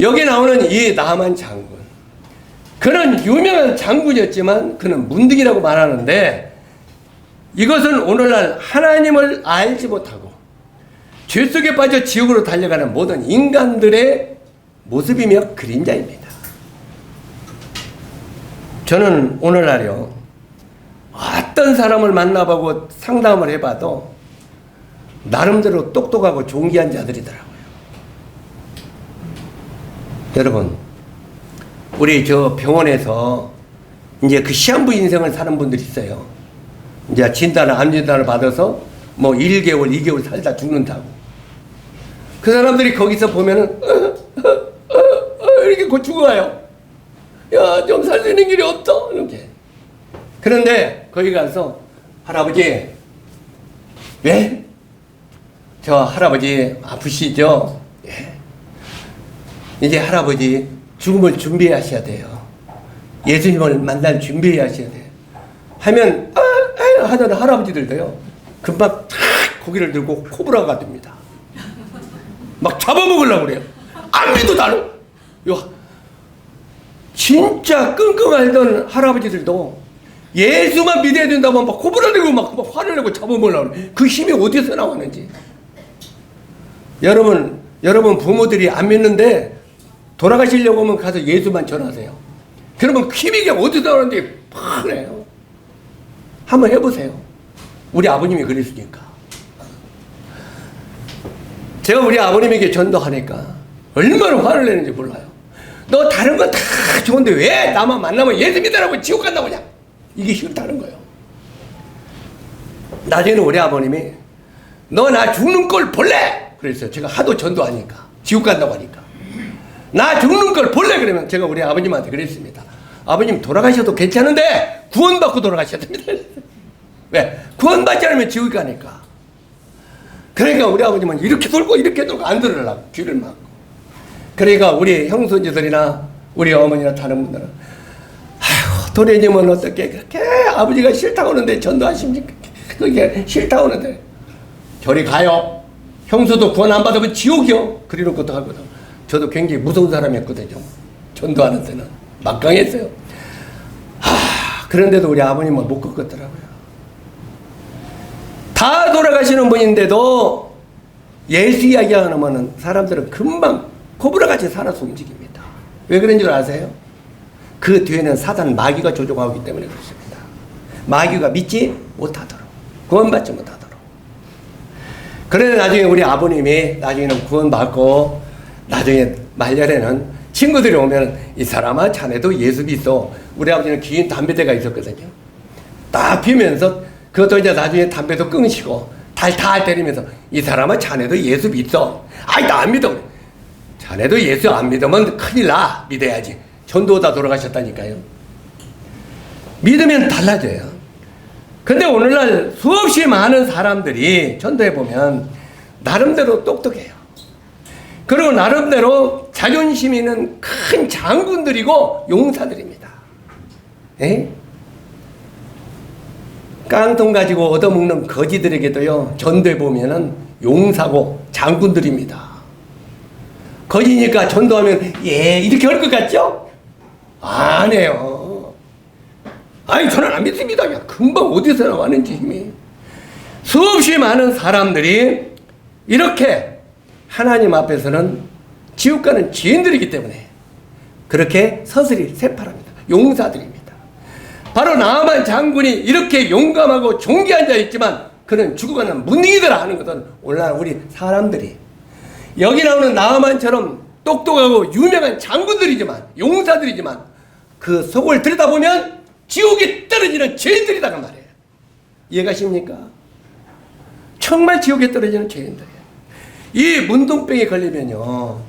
여기 나오는 이 나아만 장군, 그는 유명한 장군이었지만 그는 문둥이라고 말하는데, 이것은 오늘날 하나님을 알지 못하고 죄 속에 빠져 지옥으로 달려가는 모든 인간들의 모습이며 그림자입니다. 저는 오늘날요, 어떤 사람을 만나보고 상담을 해봐도 나름대로 똑똑하고 존귀한 자들이더라고요. 여러분, 우리 저 병원에서 이제 그 시한부 인생을 사는 분들이 있어요. 이제 진단을, 암 진단을 받아서 뭐 1개월, 2개월 살다 죽는다고. 그 사람들이 거기서 보면은 이렇게 곧 죽어가요. 야, 좀 살리는 길이 없다 이렇게. 그런데 거기 가서 할아버지, 왜? 저 할아버지 아프시죠? 예. 이제 할아버지 죽음을 준비하셔야 돼요. 예수님을 만날 준비하셔야 돼요. 하면 하던 할아버지들도요, 금방 탁 고개를 들고 코브라가 됩니다. 막 잡아먹으려고 그래요. 안 믿어 나는. 진짜 끙끙 앓던 할아버지들도 예수만 믿어야 된다고 막 코브라 들고 막 화를 내고 잡아먹으려고 그래요. 그 힘이 어디서 나왔는지. 여러분 부모들이 안 믿는데 돌아가시려고 하면 가서 예수만 전하세요. 그러면 힘이 어디서 나오는지 팍해요. 한번 해보세요. 우리 아버님이 그랬으니까. 제가 우리 아버님에게 전도하니까 얼마나 화를 내는지 몰라요. 너 다른 건 다 좋은데 왜 나만 만나면 예수 믿으라고 지옥 간다고 그냥. 이게 싫다는 거예요. 나중에는 우리 아버님이 너 나 죽는 걸 볼래? 그랬어요. 제가 하도 전도하니까. 지옥 간다고 하니까. 나 죽는 걸 볼래? 그러면 제가 우리 아버님한테 그랬습니다. 아버님 돌아가셔도 괜찮은데 구원받고 돌아가셔야 됩니다. 왜? 구원받지 않으면 지옥 가니까. 그러니까 우리 아버님은 이렇게 돌고 이렇게 돌고 안 들으려고 귀를 막고. 그러니까 우리 형수님들이나 우리 어머니나 다른 분들은 아휴 도련님은 어떻게 그렇게 아버지가 싫다고 하는데 전도하십니까? 그게 싫다고 하는데 저리 가요. 형수도 구원 안 받으면 지옥이요. 그리는 것도 하거든. 저도 굉장히 무서운 사람이었거든요. 전도하는 데는 막강했어요. 그런데도 우리 아버님은 못 꺾었더라고요. 다 돌아가시는 분인데도 예수 이야기 하면 사람들은 금방 코브라같이 살아서 움직입니다. 왜 그런 줄 아세요? 그 뒤에는 사단 마귀가 조종하기 때문에 그렇습니다. 마귀가 믿지 못하도록, 구원받지 못하도록. 그런데 나중에 우리 아버님이 나중에는 구원받고 나중에 말년에는 친구들이 오면 이 사람아 자네도 예수 믿어. 우리 아버지는 긴 담배대가 있었거든요. 딱 피면서 그것도 이제 나중에 담배도 끊으시고 달달 때리면서 이 사람아 자네도 예수 믿어. 아이 나 안 믿어. 자네도 예수 안 믿으면 큰일 나. 믿어야지. 전도다 돌아가셨다니까요. 믿으면 달라져요. 근데 오늘날 수없이 많은 사람들이 전도해보면 나름대로 똑똑해요. 그리고 나름대로 자존심 있는 큰 장군들이고 용사들입니다. 에? 깡통 가지고 얻어먹는 거지들에게도요, 전도해보면은 용사고 장군들입니다. 거지니까 전도하면, 예, 이렇게 할 것 같죠? 안 해요. 아니, 저는 안 믿습니다. 그냥 금방 어디서 나왔는지 힘이. 수없이 많은 사람들이 이렇게 하나님 앞에서는 지옥 가는 죄인들이기 때문에 그렇게 서슬이 새파랍니다. 용사들입니다. 바로 나아만 장군이 이렇게 용감하고 존귀한 자 있지만 그는 죽어가는 문둥이들아 하는 것은 오늘날 우리 사람들이 여기 나오는 나아만처럼 똑똑하고 유명한 장군들이지만 용사들이지만 그 속을 들여다보면 지옥에 떨어지는 죄인들이다 그 말이에요. 이해가십니까? 정말 지옥에 떨어지는 죄인들이에요. 이 문둥병에 걸리면요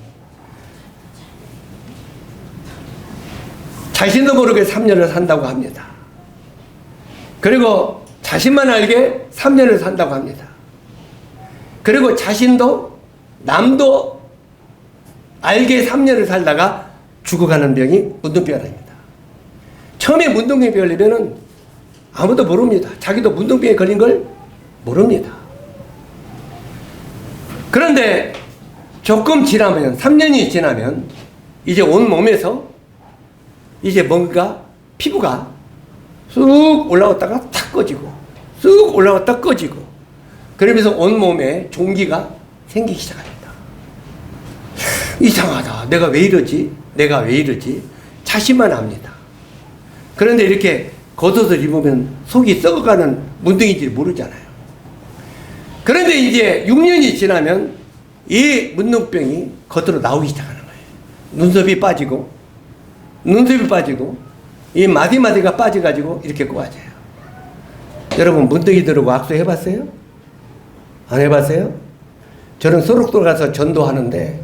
자신도 모르게 3년을 산다고 합니다. 그리고 자신만 알게 3년을 산다고 합니다. 그리고 자신도 남도 알게 3년을 살다가 죽어가는 병이 문둥병입니다. 처음에 문둥병에 걸리면은 아무도 모릅니다. 자기도 문둥병에 걸린 걸 모릅니다. 그런데 조금 지나면 3년이 지나면 이제 온 몸에서 이제 뭔가 피부가 쑥 올라왔다가 탁 꺼지고 쑥 올라왔다 꺼지고 그러면서 온 몸에 종기가 생기기 시작합니다. 이상하다. 내가 왜 이러지? 내가 왜 이러지? 자신만 압니다. 그런데 이렇게 겉옷을 입으면 속이 썩어가는 문둥이인지 모르잖아요. 그런데 이제 6년이 지나면 이 문둥병이 겉으로 나오기 시작하는 거예요. 눈썹이 빠지고 이 마디마디가 빠져가지고 이렇게 꼬아져요. 여러분 문득이 들고 악수 해봤어요? 안 해봤어요? 저는 소록도 가서 전도하는데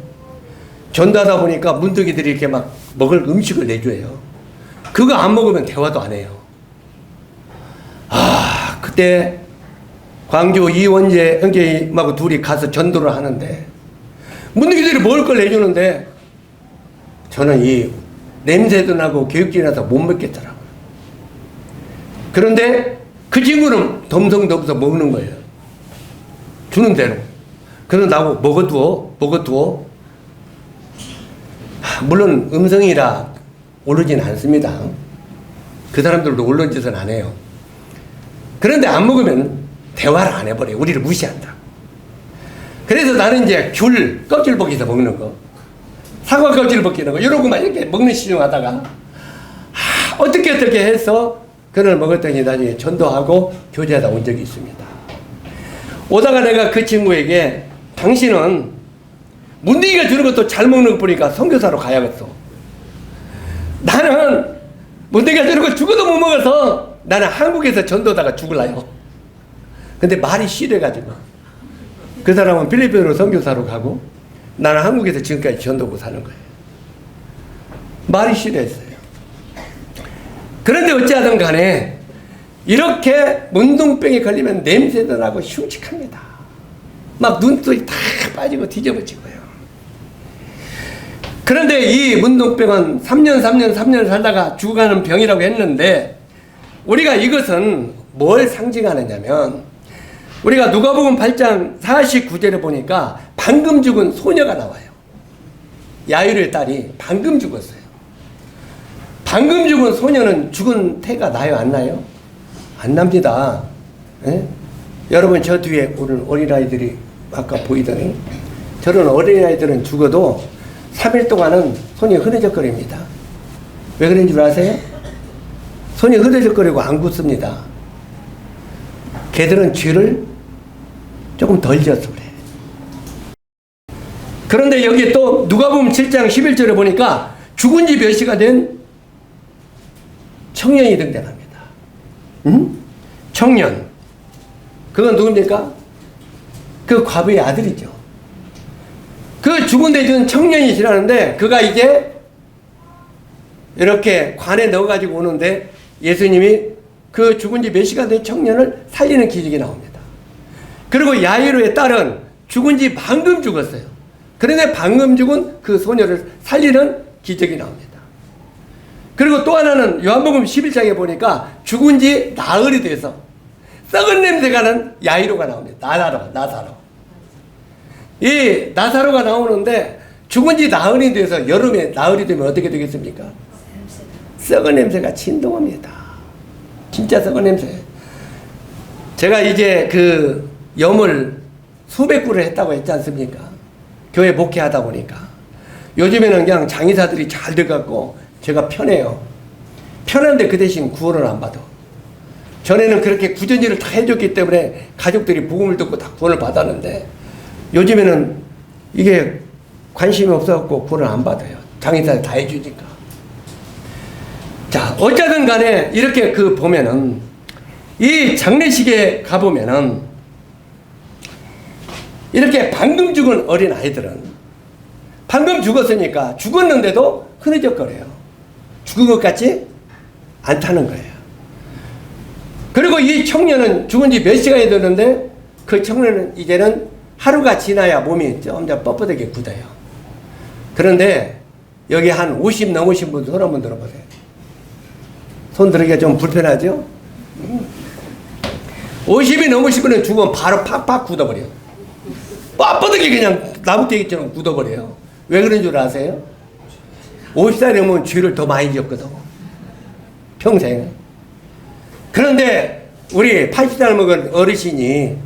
전도하다 보니까 문득이들이 이렇게 막 먹을 음식을 내줘요. 그거 안 먹으면 대화도 안 해요. 아, 그때 광주 이원재 형제님하고 둘이 가서 전도를 하는데 문득이들이 먹을 걸 내주는데 저는 이 냄새도 나고 교육진이 나서 못 먹겠더라고요. 그런데 그 친구는 덤성덤성 먹는 거예요. 주는 대로. 그래서 나보고 먹어두어. 물론 음성이라 오르진 않습니다. 그 사람들도 오른 짓은 안 해요. 그런데 안 먹으면 대화를 안 해버려요. 우리를 무시한다. 그래서 나는 이제 귤 껍질 벗겨서 먹는 거, 사과 껍질 벗기는 거, 이런 거만 이렇게 먹는 시중하다가 어떻게 해서 그걸 먹었더니 나중에 전도하고 교제하다 온 적이 있습니다. 오다가 내가 그 친구에게 당신은 문둥이가 주는 것도 잘 먹는 거 보니까 선교사로 가야겠어. 나는 문둥이가 주는 거 죽어도 못 먹어서 나는 한국에서 전도다가 죽을라요. 근데 말이 싫어가지고 그 사람은 필리핀으로 선교사로 가고 나는 한국에서 지금까지 전도고 사는 거예요. 말이 싫어했어요. 그런데 어찌하든 간에 이렇게 문둥병에 걸리면 냄새도 나고 흉측합니다. 막 눈썹이 다 빠지고 뒤집어지고요. 그런데 이 문둥병은 3년 살다가 죽어가는 병이라고 했는데 우리가 이것은 뭘 상징하느냐면 우리가 누가복음 8장 49절에 보니까 방금 죽은 소녀가 나와요. 야이로의 딸이 방금 죽었어요. 방금 죽은 소녀는 죽은 태가 나요, 안 나요? 안 납니다. 예? 여러분 저 뒤에 오늘 어린아이들이 아까 보이더니 저런 어린아이들은 죽어도 3일 동안은 손이 흐느적거립니다. 왜 그런 줄 아세요? 손이 흐느적거리고 안 굳습니다. 걔들은 죄를 조금 덜 져서 그래. 그런데 여기 또 누가복음 7장 11절에 보니까 죽은 지 몇 시가 된 청년이 등장합니다. 청년. 그건 누굽니까? 그 과부의 아들이죠. 그 죽은 데 준 청년이 지나는데 그가 이제 이렇게 관에 넣어가지고 오는데 예수님이 그 죽은 지 몇 시간 된 청년을 살리는 기적이 나옵니다. 그리고 야이로의 딸은 죽은 지 방금 죽었어요. 그런데 방금 죽은 그 소녀를 살리는 기적이 나옵니다. 그리고 또 하나는 요한복음 11장에 보니까 죽은 지 나흘이 돼서 썩은 냄새가 나는 야이로가 나옵니다. 나사로. 이 나사로가 나오는데 죽은 지 나흘이 돼서 여름에 나흘이 되면 어떻게 되겠습니까? 썩은 냄새가 진동합니다. 진짜 썩은 냄새. 제가 이제 그 염을 수백 구를 했다고 했지 않습니까? 교회 목회하다 보니까. 요즘에는 그냥 장의사들이 잘 돼갖고 제가 편해요. 편한데 그 대신 구원을 안 받아. 전에는 그렇게 구전일을 다 해줬기 때문에 가족들이 복음을 듣고 다 구원을 받았는데 요즘에는 이게 관심이 없어갖고 구원을 안 받아요. 장의사들 다 해주니까. 자, 어쨌든 간에 이렇게 그 보면은 이 장례식에 가보면은 이렇게 방금 죽은 어린 아이들은 방금 죽었으니까 죽었는데도 흐느적거려요. 죽은 것 같지 않다는 거예요. 그리고 이 청년은 죽은 지 몇 시간이 됐는데 그 청년은 이제는 하루가 지나야 몸이 좀 더 뻣뻣하게 굳어요. 그런데 여기 한 50 넘으신 분 손 한번 들어보세요. 손 들기가 좀 불편하죠? 50이 넘으신 분은 죽으면 바로 팍팍 굳어버려요. 뻣뻣하게 그냥 나무떼기처럼 굳어버려요. 왜 그런 줄 아세요? 50살이 넘으면 죄를 더 많이 지었거든. 평생. 그런데 우리 80살 먹은 어르신이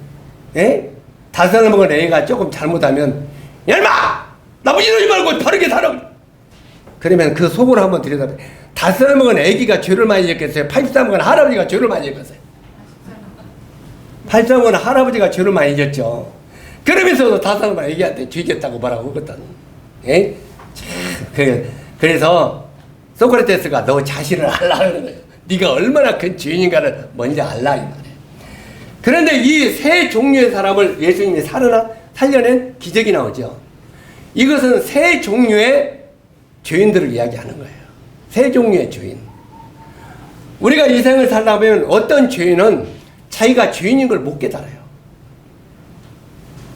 5살 먹은 애가 조금 잘못하면 야 인마! 나머지 이러지 말고 바르게 살아. 그러면 그 속으로 한번 들여다봐요. 5살 먹은 애기가 죄를 많이 지었겠어요? 80살 먹은 할아버지가 죄를 많이 지었어요? 80살 먹은 할아버지가 죄를 많이 지었죠. 그러면서도 5살 먹은 애기한테 죄 지었다고 뭐라고 그랬거든. 그래서 소크라테스가 너 자신을 알라 그러는 거예요. 네가 얼마나 큰 죄인인가를 먼저 알라 이 말이에요. 그런데 이 세 종류의 사람을 예수님이 살려낸 기적이 나오죠. 이것은 세 종류의 죄인들을 이야기하는 거예요. 세 종류의 죄인. 우리가 이 생을 살다 보면 어떤 죄인은 자기가 죄인인 걸 못 깨달아요.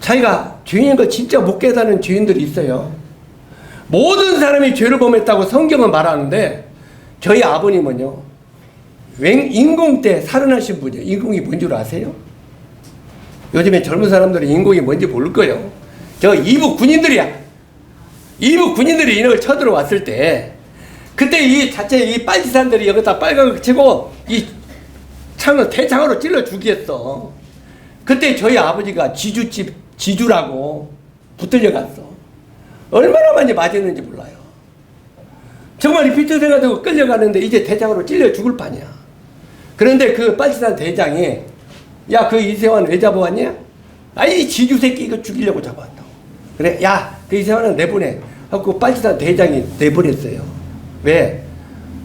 자기가 죄인인 걸 진짜 못 깨달은 죄인들이 있어요. 모든 사람이 죄를 범했다고 성경은 말하는데 저희 아버님은요, 인공 때 살아나신 분이에요. 인공이 뭔 줄 아세요? 요즘에 젊은 사람들은 인공이 뭔지 모를 거예요. 저 이북 군인들이야. 이북 군인들이 이걸 쳐들어왔을 때 그때 이 자체 이 빨치산들이 여기다 빨간 거 치고 이 창을 대창으로 찔러 죽였어. 그때 저희 아버지가 지주라고 붙들려 갔어. 얼마나 많이 맞았는지 몰라요. 정말 이 피투대가 되고 끌려가는데 이제 대장으로 찔려 죽을 판이야. 그런데 그 빨치산 대장이 야, 그 이세환 왜 잡아왔냐? 아이 지주 새끼 이거 죽이려고 잡아왔다고. 그래, 야, 그 이세환은 내보내. 하고 빨치산 대장이 내보냈어요. 왜?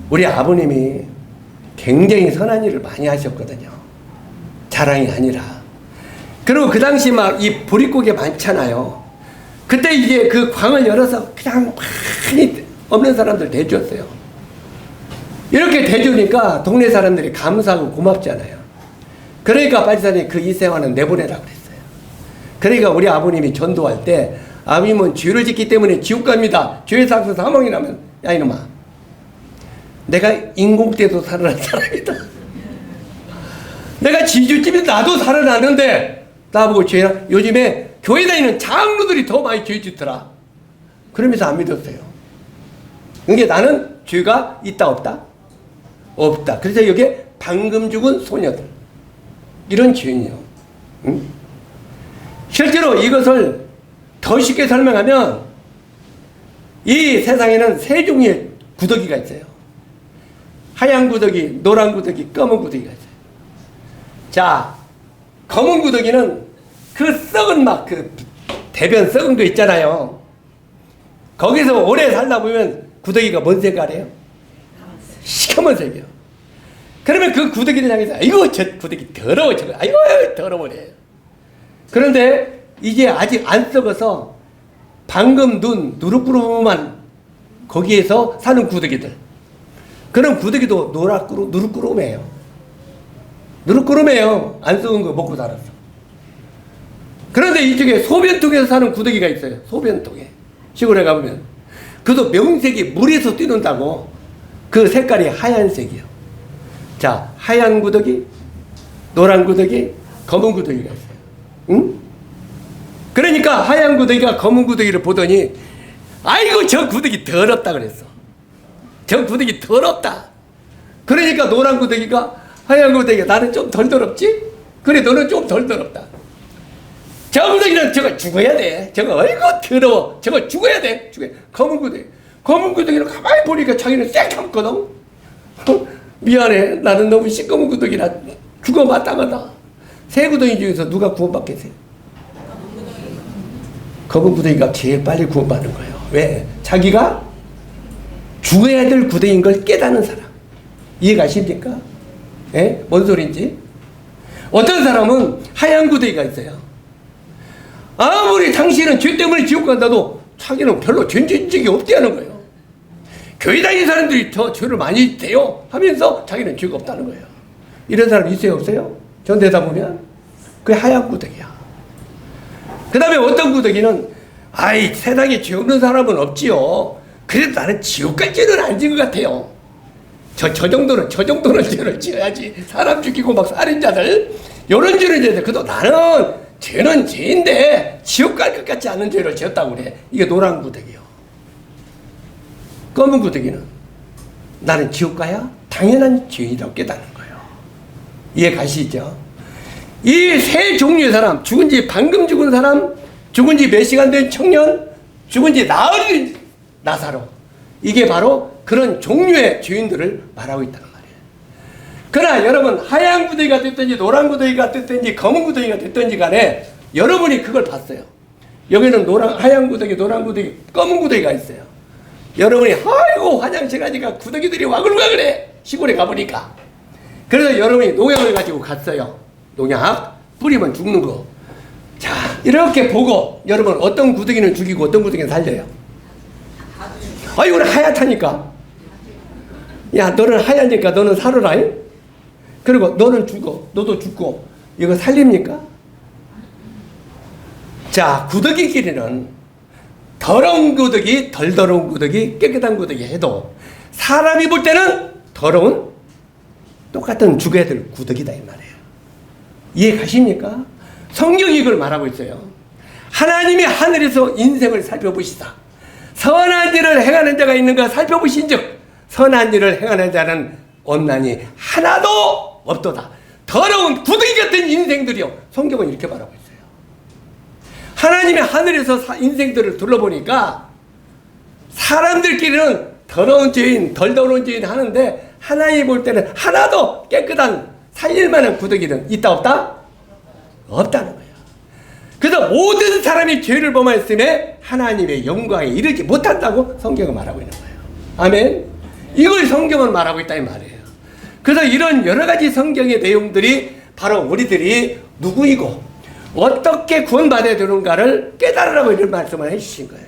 우리 아버님이 굉장히 선한 일을 많이 하셨거든요. 자랑이 아니라. 그리고 그 당시 막 이 보릿고개 많잖아요. 그때 이제 그 광을 열어서 그냥 많이 없는 사람들 대줬어요. 이렇게 대주니까 동네 사람들이 감사하고 고맙잖아요. 그러니까 빨치산이 그 이세환은 내보내라고 그랬어요. 그러니까 우리 아버님이 전도할 때 아버님은 죄를 짓기 때문에 지옥 갑니다. 죄에 사서 사망이 나면 야 이놈아, 내가 인공 때도 살아난 사람이다. 내가 지주집에 나도 살아났는데 나보고 죄나 요즘에 교회 다니는 장로들이 더 많이 죄 짓더라. 그러면서 안 믿었어요. 그러니까 나는 죄가 있다 없다? 없다. 그래서 여기에 방금 죽은 소녀들 이런 죄인이요. 응? 실제로 이것을 더 쉽게 설명하면 이 세상에는 세 종류의 구더기가 있어요. 하얀 구더기, 노란 구더기, 검은 구더기가 있어요. 자, 검은 구더기는 그 썩은 막 그 대변 썩은 거 있잖아요. 거기서 오래 살다 보면 구더기가 뭔 색깔이에요? 시커먼색이요. 그러면 그 구더기를 향해서 아이고 저 구더기 더러워 저거 아이고 더러워래. 그런데 이제 아직 안 썩어서 방금 누룩구름만 거기에서 사는 구더기들. 그런 구더기도 누룩구름이에요. 누룩구름이에요. 안 썩은 거 먹고 살았어. 그런데 이쪽에 소변통에서 사는 구더기가 있어요. 소변통에. 시골에 가보면. 그도 명색이 물에서 뛰는다고 그 색깔이 하얀색이요. 자, 하얀 구더기, 노란 구더기, 검은 구더기가 있어요. 응? 그러니까 하얀 구더기가 검은 구더기를 보더니 아이고 저 구더기 더럽다 그랬어. 저 구더기 더럽다. 그러니까 노란 구더기가 하얀 구더기가 나는 좀 덜 더럽지? 그래 너는 좀 덜 더럽다. 저 구더기는 저거 죽어야 돼. 저거 아이고 더러워. 저거 죽어야 돼. 검은 구더기. 검은 구더기는 가만히 보니까 자기는 쌩 감거든. 미안해. 나는 너무 시꺼먼 구더기라 죽어 마땅하다. 새 구더기 중에서 누가 구원받겠어요? 검은 구더기가 제일 빨리 구원받는 거예요. 왜? 자기가 죽어야 될 구더기인 걸 깨닫는 사람. 이해가십니까? 예? 뭔 소린지? 어떤 사람은 하얀 구더기가 있어요. 아무리 당신은 죄 때문에 지옥 간다도 자기는 별로 죄 지은 적이 없다는 거예요. 교회 다니는 사람들이 더 죄를 많이 돼요 하면서 자기는 죄가 없다는 거예요. 이런 사람 있어요 없어요? 전대다 보면 그게 하얀 구더기야. 그 다음에 어떤 구더기는 아이 세상에 죄 없는 사람은 없지요. 그래도 나는 지옥 갈 죄는 안 지은 것 같아요. 저 정도는 죄를 지어야지. 사람 죽이고 막 살인자들 이런 죄를 지어야 돼. 그래도 나는 죄는 죄인데 지옥 갈 것 같지 않은 죄를 지었다고 그래. 이게 노란 구더기요. 검은 구더기는 나는 지옥 가야 당연한 죄인이라고 깨닫는 거예요. 이해 가시죠? 이 세 종류의 사람, 죽은 지 방금 죽은 사람, 죽은 지 몇 시간 된 청년, 죽은 지 나흘 나사로. 이게 바로 그런 종류의 죄인들을 말하고 있다는 말이에요. 그러나 여러분 하얀 구더기가 됐든지 노란 구더기가 됐든지 검은 구더기가 됐든지 간에 여러분이 그걸 봤어요. 여기는 하얀 구더기, 노란 구더기, 검은 구더기가 있어요. 여러분이 아이고 화장실 가니까 구더기들이 와글와글해. 시골에 가보니까. 그래서 여러분이 농약을 가지고 갔어요. 농약. 뿌리면 죽는 거. 자, 이렇게 보고 여러분 어떤 구더기는 죽이고 어떤 구더기는 살려요? 이거는 하얗다니까. 야, 너는 하얘니까 너는 살아라. 그리고 너는 죽어. 너도 죽고. 이거 살립니까? 자, 구더기끼리는 더러운 구더기, 덜 더러운 구더기, 깨끗한 구더기 해도 사람이 볼 때는 더러운 똑같은 죽어야 될 구더기다 이 말이에요. 이해 가십니까? 성경이 이걸 말하고 있어요. 하나님이 하늘에서 인생을 살펴보시다. 선한 일을 행하는 자가 있는가 살펴보신 즉 선한 일을 행하는 자는 없나니 하나도 없도다. 더러운 구더기 같은 인생들이요. 성경은 이렇게 말하고 있어요. 하나님이 하늘에서 인생들을 둘러보니까 사람들끼리는 더러운 죄인, 덜 더러운 죄인 하는데 하나님이 볼 때는 하나도 깨끗한 살릴만한 구더기는 있다 없다? 없다는 거예요. 그래서 모든 사람이 죄를 범하였음에 하나님의 영광에 이르지 못한다고 성경은 말하고 있는 거예요. 아멘. 이걸 성경은 말하고 있다 이 말이에요. 그래서 이런 여러 가지 성경의 내용들이 바로 우리들이 누구이고 어떻게 구원받아야 되는가를 깨달으라고 이런 말씀을 해주신 거예요.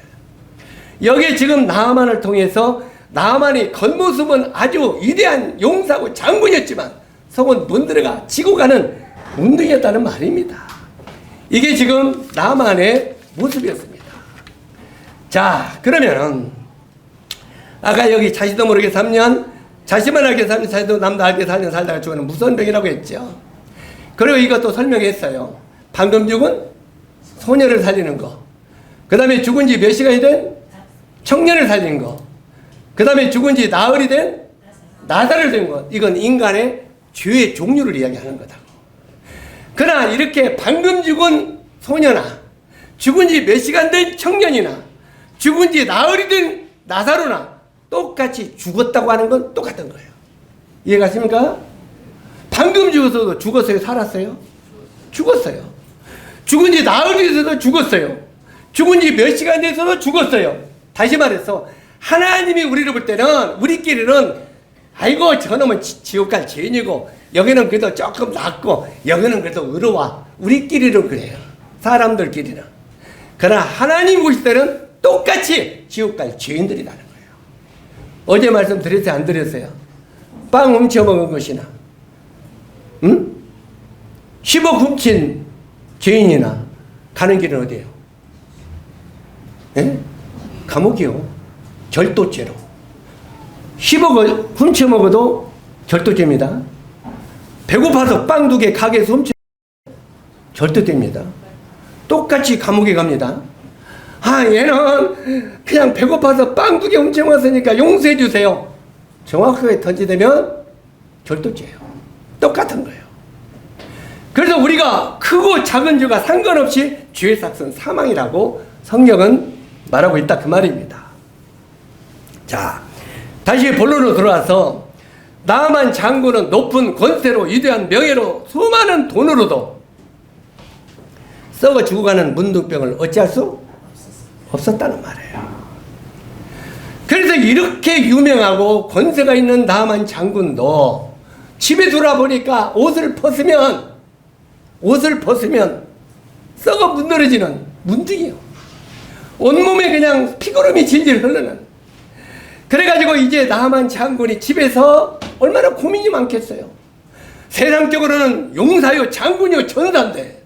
여기 지금 나아만을 통해서 나아만이 겉모습은 아주 위대한 용사고 장군이었지만 속은 문드러가 지고 가는 웅둥이였다는 말입니다. 이게 지금 나아만의 모습이었습니다. 자, 그러면 아까 여기 자신도 모르게 3년, 자신만 알게 살면 자신도 남도 알게 살면 살다가 죽는 무서운 병이라고 했죠. 그리고 이것도 설명했어요. 방금 죽은 소녀를 살리는 거, 그 다음에 죽은 지 몇 시간이 된 청년을 살린 거, 그 다음에 죽은 지 나흘이 된 나사를 된 것. 이건 인간의 죄의 종류를 이야기하는 거다. 그러나 이렇게 방금 죽은 소녀나 죽은 지 몇 시간 된 청년이나 죽은 지 나흘이 된 나사로나 똑같이 죽었다고 하는 건 똑같은 거예요. 이해가십니까? 방금 죽었어도 죽었어요? 살았어요? 죽었어요. 죽은 지 나흘이 돼서도 죽었어요. 죽은 지 몇 시간 돼서도 죽었어요. 다시 말해서 하나님이 우리를 볼 때는 우리끼리는 아이고 저놈은 지옥 갈 죄인이고 여기는 그래도 조금 낫고 여기는 그래도 의로워. 우리끼리는 그래요. 사람들끼리는. 그러나 하나님 보실 때는 똑같이 지옥 갈 죄인들이라는 거예요. 어제 말씀 드렸어요? 안 드렸어요? 빵 훔쳐먹은 것이나 10억 훔친 죄인이나 가는 길은 어디예요? 예? 감옥이요. 절도죄로. 10억을 훔쳐먹어도 절도죄입니다. 배고파서 빵 2개 가게에서 훔쳐 절도죄입니다. 똑같이 감옥에 갑니다. 얘는 그냥 배고파서 빵 2개 훔쳐먹었으니까 용서해 주세요. 정확하게 던지되면 절도죄예요. 똑같은 거예요. 그래서 우리가 크고 작은 죄가 상관없이 죄의 삭은 사망이라고 성경은 말하고 있다 그 말입니다. 자, 다시 본론으로 들어와서 나아만 장군은 높은 권세로 위대한 명예로 수많은 돈으로도 썩어 죽어가는 문둥병을 어찌할 수 없었다는 말이에요. 그래서 이렇게 유명하고 권세가 있는 나아만 장군도 집에 돌아보니까 옷을 벗으면 썩어 문드러지는 문둥이요. 온몸에 그냥 피고름이 질질 흐르는. 그래가지고 이제 나아만 장군이 집에서 얼마나 고민이 많겠어요. 세상적으로는 용사요 장군이요 전사인데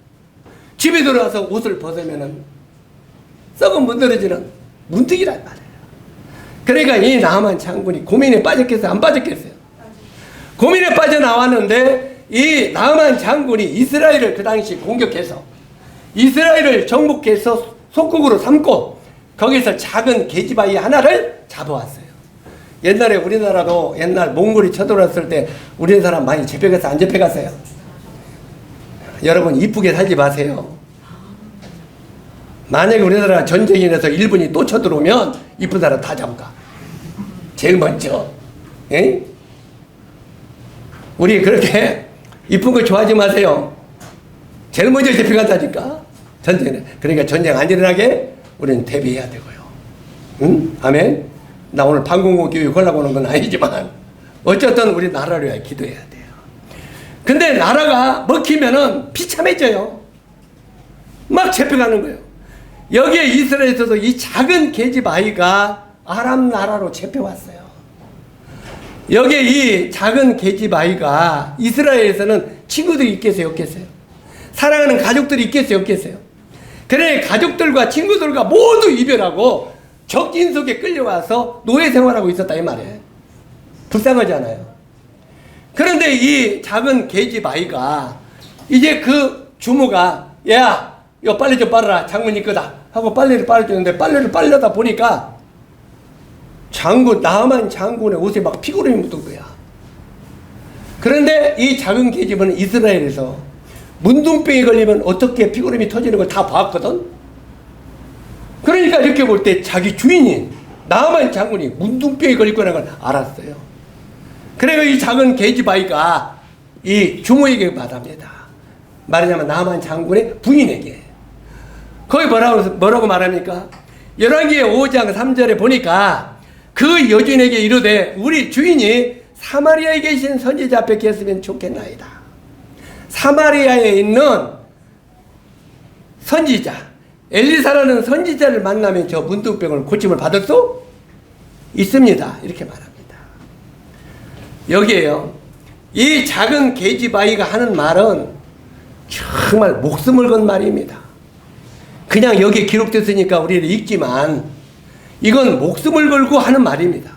집에 들어와서 옷을 벗으면은 썩어 문드러지는 문둥이란 말이에요. 그러니까 이 나아만 장군이 고민에 빠졌겠어요? 안 빠졌겠어요? 고민에 빠져나왔는데 이 나아만 장군이 이스라엘을 그 당시 공격해서 이스라엘을 정복해서 속국으로 삼고 거기서 작은 계집아이 하나를 잡아왔어요. 옛날에 우리나라도 옛날 몽골이 쳐들어왔을 때 우리 사람 많이 잡혀갔어요? 안 잡혀갔어요? 여러분 이쁘게 살지 마세요. 만약에 우리나라 전쟁이 일어나서 일본이 또 쳐들어오면 이쁜 사람 다 잡아가. 제일 먼저. 에? 우리 그렇게 이쁜 거 좋아하지 마세요. 제일 먼저 잡혀간다니까. 전쟁에. 그러니까 전쟁 안 일어나게 우리는 대비해야 되고요. 응? 아멘? 나 오늘 방공호 교육 하려고 하는 건 아니지만 어쨌든 우리 나라를 위해 기도해야 돼요. 근데 나라가 먹히면은 비참해져요. 막 잡혀가는 거예요. 여기에 이스라엘에서도 이 작은 계집 아이가 아람 나라로 잡혀왔어요. 여기에 이 작은 계집 아이가 이스라엘에서는 친구들이 있겠어요, 없겠어요? 사랑하는 가족들이 있겠어요, 없겠어요? 그래, 가족들과 친구들과 모두 이별하고 적진 속에 끌려와서 노예 생활하고 있었다 이 말이에요. 불쌍하잖아요. 그런데 이 작은 계집 아이가 이제 그 주모가 야, 이거 빨래 좀 빨아라, 장모님 거다 하고 빨래를 빨아주는데 빨래를 빨려다 보니까 나만 장군의 옷에 막 피고름이 묻은 거야. 그런데 이 작은 계집은 이스라엘에서 문둥병에 걸리면 어떻게 피고름이 터지는 걸 다 봤거든. 그러니까 이렇게 볼 때 자기 주인인 나만 장군이 문둥병에 걸릴 거라는 걸 알았어요. 그래서 이 작은 계집 아이가 이 주모에게 말합니다. 말하자면 나만 장군의 부인에게. 거기 뭐라고 말합니까? 열왕기의 5장 3절에 보니까 그 여주인에게 이르되 우리 주인이 사마리아에 계신 선지자 앞에 계셨으면 좋겠나이다. 사마리아에 있는 선지자 엘리사라는 선지자를 만나면 저 문둥병을 고침을 받을 수 있습니다. 이렇게 말합니다. 여기에요. 이 작은 계집 아이가 하는 말은 정말 목숨을 건 말입니다. 그냥 여기에 기록됐으니까 우리는 읽지만 이건 목숨을 걸고 하는 말입니다.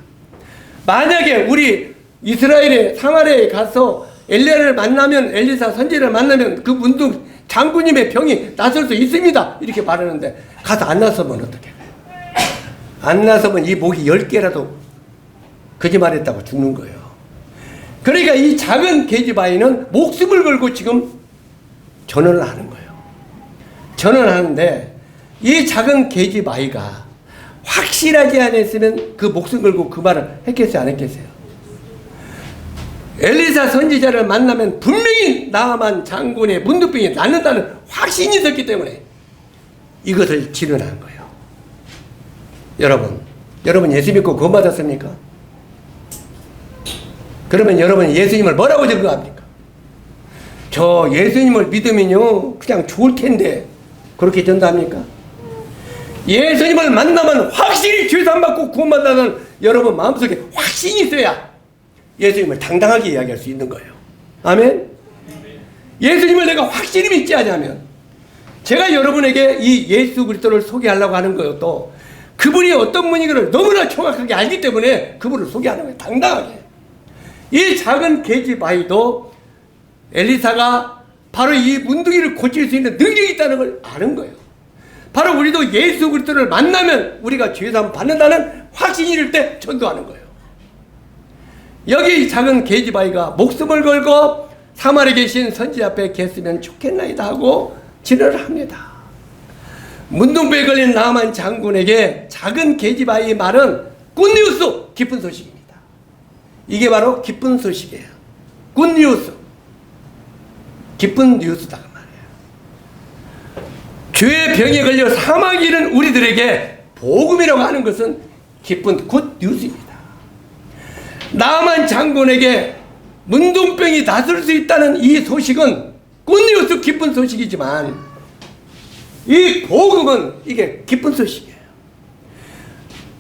만약에 우리 이스라엘의 사마리아에 가서 엘리야를 만나면 엘리사 선지자를 만나면 그 문둥 장군님의 병이 낫을 수 있습니다. 이렇게 말하는데 가서 안 나서면 어떡해? 안 나서면 이 목이 10개라도 거짓말했다고 죽는 거예요. 그러니까 이 작은 계집 아이는 목숨을 걸고 지금 전언을 하는 거예요. 전언하는데 이 작은 계집 아이가 확실하지 않았으면 그 목숨 걸고 그 말을 했겠어요, 안 했겠어요? 엘리사 선지자를 만나면 분명히 나만 장군의 문둥병이 낫는다는 확신이 있었기 때문에 이것을 진언한 거예요. 여러분 예수 믿고 구원받았습니까? 그러면 여러분 예수님을 뭐라고 증거합니까? 저 예수님을 믿으면요 그냥 좋을 텐데 그렇게 전도합니까? 예수님을 만나면 확실히 죄산 받고 구원받는다는 여러분 마음속에 확신이 있어야 예수님을 당당하게 이야기할 수 있는 거예요. 아멘? 예수님을 내가 확실히 믿지 않으면 제가 여러분에게 이 예수 그리스도를 소개하려고 하는 것도 그분이 어떤 분인가를 너무나 정확하게 알기 때문에 그분을 소개하는 거예요. 당당하게. 이 작은 계집 아이도 엘리사가 바로 이 문둥이를 고칠 수 있는 능력이 있다는 걸 아는 거예요. 바로 우리도 예수 그리스도를 만나면 우리가 죄사함 받는다는 확신이 들 때 전도하는 거예요. 여기 이 작은 계집 아이가 목숨을 걸고 사마리아에 계신 선지 앞에 계시면 좋겠나이다 하고 진언을 합니다. 문둥병에 걸린 나만 장군에게 작은 계집 아이의 말은 굿뉴스, 기쁜 소식입니다. 이게 바로 기쁜 소식이에요. 굿뉴스, 기쁜 뉴스다 그 말이에요. 죄의 병에 걸려 사망에 이른 우리들에게 복음이라고 하는 것은 기쁜 굿뉴스입니다. 나만 장군에게 문둥병이 낫을 수 있다는 이 소식은 굿뉴스, 기쁜 소식이지만 이 복음은 이게 기쁜 소식이에요.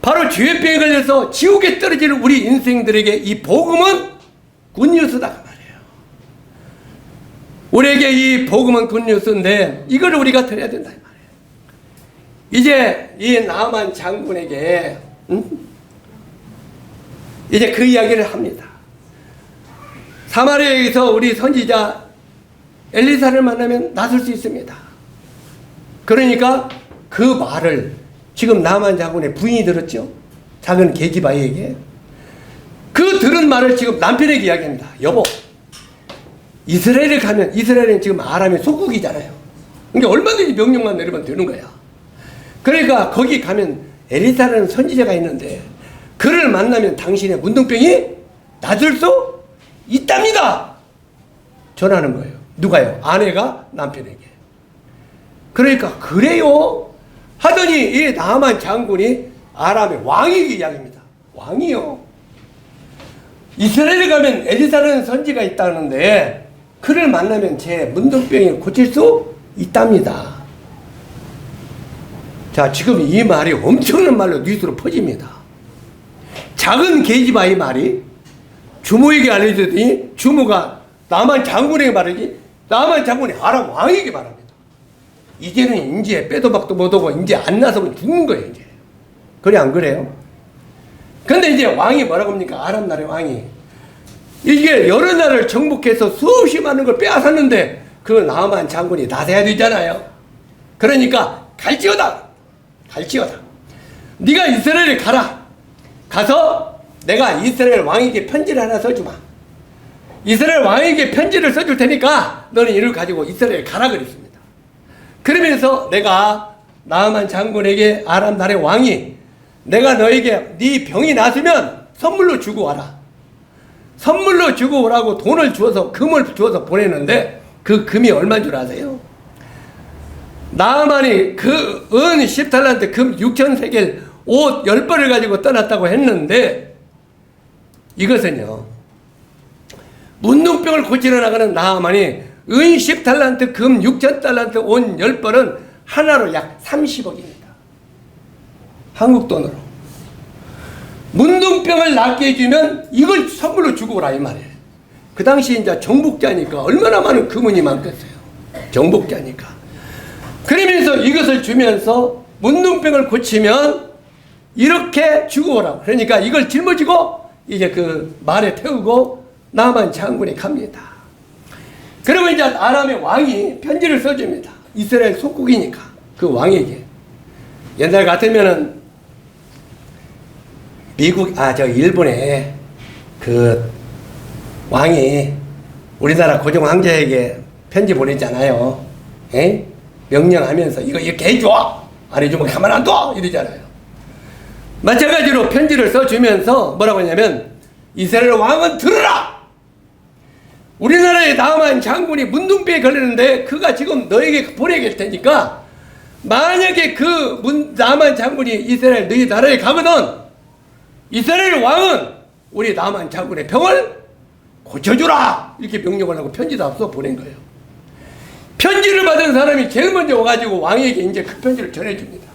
바로 죄의 병에 걸려서 지옥에 떨어지는 우리 인생들에게 이 복음은 굿뉴스다 그 말이에요. 우리에게 이 복음은 굿뉴스인데 이걸 우리가 드려야 된다 이 말이에요. 이제 이 나만 장군에게 이제 그 이야기를 합니다. 사마리아에서 우리 선지자 엘리사를 만나면 낫을 수 있습니다. 그러니까 그 말을 지금 나만 장군의 부인이 들었죠. 작은 계집 아이에게. 그 들은 말을 지금 남편에게 이야기합니다. 여보, 이스라엘에 가면, 이스라엘은 지금 아람의 속국이잖아요. 그러니까 얼마든지 명령만 내리면 되는 거야. 그러니까 거기 가면 엘리사라는 선지자가 있는데 그를 만나면 당신의 문둥병이 낫을 수 있답니다. 전하는 거예요. 누가요? 아내가 남편에게. 그러니까 그래요 하더니 이 나만 장군이 아람의 왕에게 이야기합니다. 왕이요. 이스라엘에 가면 엘리사라는 선지가 있다는데 그를 만나면 제 문둥병이 고칠 수 있답니다. 자, 지금 이 말이 엄청난 말로 뉴스로 퍼집니다. 작은 계집아이 말이 주모에게 알려주더니 주모가 나만 장군에게 말하지, 나만 장군이 아람 왕에게 말합니다. 이제는 이제 빼도 박도 못하고 이제 안 나서면 죽는 거예요, 이제. 그래, 안 그래요? 근데 이제 왕이 뭐라고 합니까? 아람 나라의 왕이. 이게 여러 나라를 정복해서 수없이 많은 걸 빼앗았는데 그 나만 장군이 나서야 되잖아요. 그러니까 갈지어다. 갈지어다. 네가 이스라엘에 가라. 가서 내가 이스라엘 왕에게 편지를 하나 써주마. 이스라엘 왕에게 편지를 써줄 테니까 너는 이를 가지고 이스라엘에 가라 그랬습니다. 그러면서 내가 나만 장군에게 아람 나라의 왕이 내가 너에게 네 병이 났으면 선물로 주고 와라. 선물로 주고 오라고 돈을 주어서 금을 주어서 보내는데 그 금이 얼마인 줄 아세요? 나만이 그 은 10달란트 금 6,000세겔 옷 10벌을 가지고 떠났다고 했는데 이것은요 문둥병을 고치러 나가는 나만이 은 10달란트 금 6,000달란트 옷 10벌은 하나로 약 30억입니다. 한국 돈으로. 문둥병을 낫게 해주면 이걸 선물로 주고 오라 이 말이에요. 그 당시 이제 정복자니까 얼마나 많은 금은이 많겠어요. 정복자니까. 그러면서 이것을 주면서 문둥병을 고치면 이렇게 주고 오라고. 그러니까 이걸 짊어지고 이제 그 말에 태우고 나만 장군이 갑니다. 그러면 이제 아람의 왕이 편지를 써줍니다. 이스라엘 속국이니까 그 왕에게. 옛날 같으면은 일본에 그 왕이 우리나라 고종 황제에게 편지 보냈잖아요. 에? 명령하면서 이거 이렇게 해줘. 안 해주면 가만 안 둬. 이러잖아요. 마찬가지로 편지를 써주면서 뭐라고 하냐면 이스라엘 왕은 들으라. 우리나라의 나만 장군이 문둥병에 걸리는데 그가 지금 너에게 보내길 테니까 만약에 그 나만 장군이 이스라엘 너희 나라에 가거든 이스라엘 왕은 우리 나만 장군의 병을 고쳐주라 이렇게 명령을 하고 편지도 앞서 보낸 거예요. 편지를 받은 사람이 제일 먼저 와가지고 왕에게 이제 그 편지를 전해줍니다.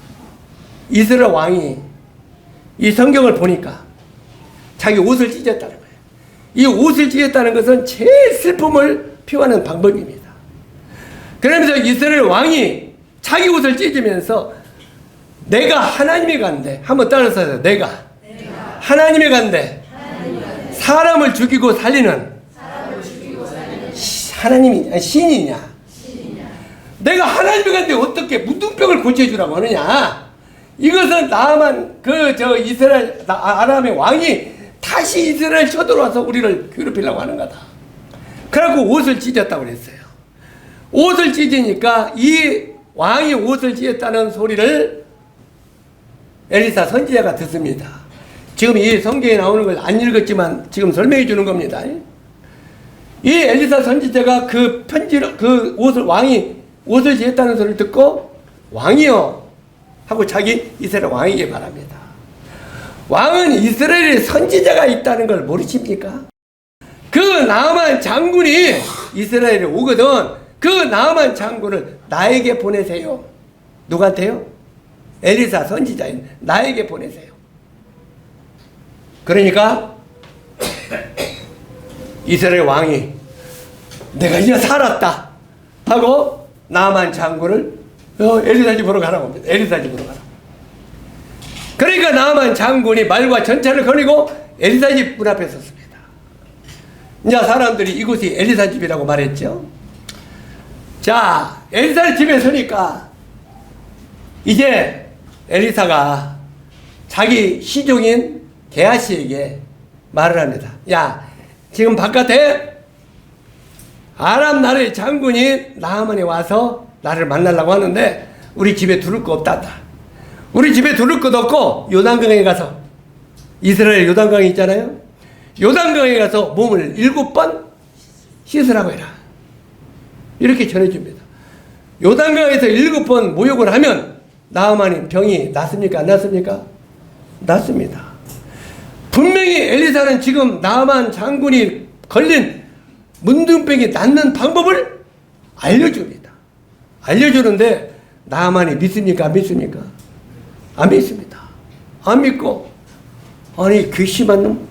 이스라엘 왕이 이 성경을 보니까 자기 옷을 찢었다는 거예요. 이 옷을 찢었다는 것은 제일 슬픔을 표하는 방법입니다. 그러면서 이스라엘 왕이 자기 옷을 찢으면서 내가 하나님의 간데 한번 따라서 하세요. 내가 하나님의 간데 사람을 죽이고 살리는 하나님이 신이냐? 내가 하나님의 간데 어떻게 문둥병을 고쳐주라고 하느냐? 이것은 나만 이스라엘 아람의 왕이 다시 이스라엘 쳐들어와서 우리를 괴롭히려고 하는 거다. 그래갖고 옷을 찢었다고 그랬어요. 옷을 찢으니까 이 왕이 옷을 찢었다는 소리를 엘리사 선지자가 듣습니다. 지금 이 성경에 나오는 걸 안 읽었지만 지금 설명해 주는 겁니다. 이 엘리사 선지자가 그 편지를 왕이 옷을 찢었다는 소리를 듣고 왕이요 하고 자기 이스라엘 왕에게 말합니다. 왕은 이스라엘에 선지자가 있다는 걸 모르십니까? 그 나만 장군이 이스라엘에 오거든 그 나만 장군을 나에게 보내세요. 누구한테요? 엘리사 선지자인 나에게 보내세요. 그러니까 이스라엘 왕이 내가 이제 살았다 하고 나만 장군을 엘리사 집으로 가라고 합니다. 엘리사 집으로 가라. 그러니까 나만 장군이 말과 전차를 거니고 엘리사 집 문 앞에 섰습니다. 이제 사람들이 이곳이 엘리사 집이라고 말했죠. 자, 엘리사 집에 서니까 이제 엘리사가 자기 시종인 게하시에게 말을 합니다. 야, 지금 바깥에 아람 나라의 장군이 나하만에 와서 나를 만나려고 하는데 우리 집에 두를 거 없단다. 우리 집에 두를 것도 없고 요단강에 가서 이스라엘 요단강이 있잖아요. 요단강에 가서 몸을 7번 씻으라고 해라. 이렇게 전해줍니다. 요단강에서 7번 모욕을 하면 나하만이 병이 낫습니까? 안 낫습니까? 낫습니다. 분명히 엘리사는 지금 나만 장군이 걸린 문둥병이 낫는 방법을 알려줍니다. 알려주는데 나만이 믿습니까? 안 믿습니까? 안 믿습니다. 안 믿고, 아니 괘씸한 놈,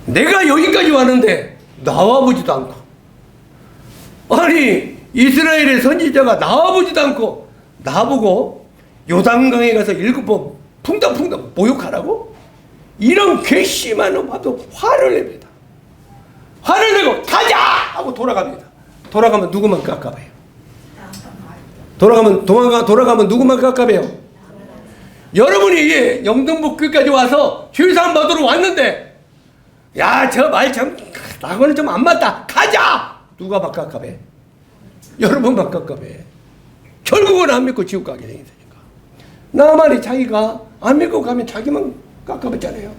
내가 여기까지 왔는데 나와보지도 않고, 아니 이스라엘의 선지자가 나와보지도 않고 나보고 요단강에 가서 7번 풍덩풍덩 모욕하라고? 이런 괘씸한 놈 봐도 화를 냅니다. 화를 내고 가자! 하고 돌아갑니다. 돌아가면 누구만 깝깝해요? 돌아가면 누구만 깝깝해요? 여러분이 영등포 끝까지 와서 주의사항 받으러 왔는데, 야, 저 말 참 나하고는 좀 안 맞다, 가자! 누가 막 깝깝해? 여러분만 깝깝해. 결국은 안 믿고 지옥 가게 되니까. 나만이 자기가 안 믿고 가면 자기만 깝깝했잖아요.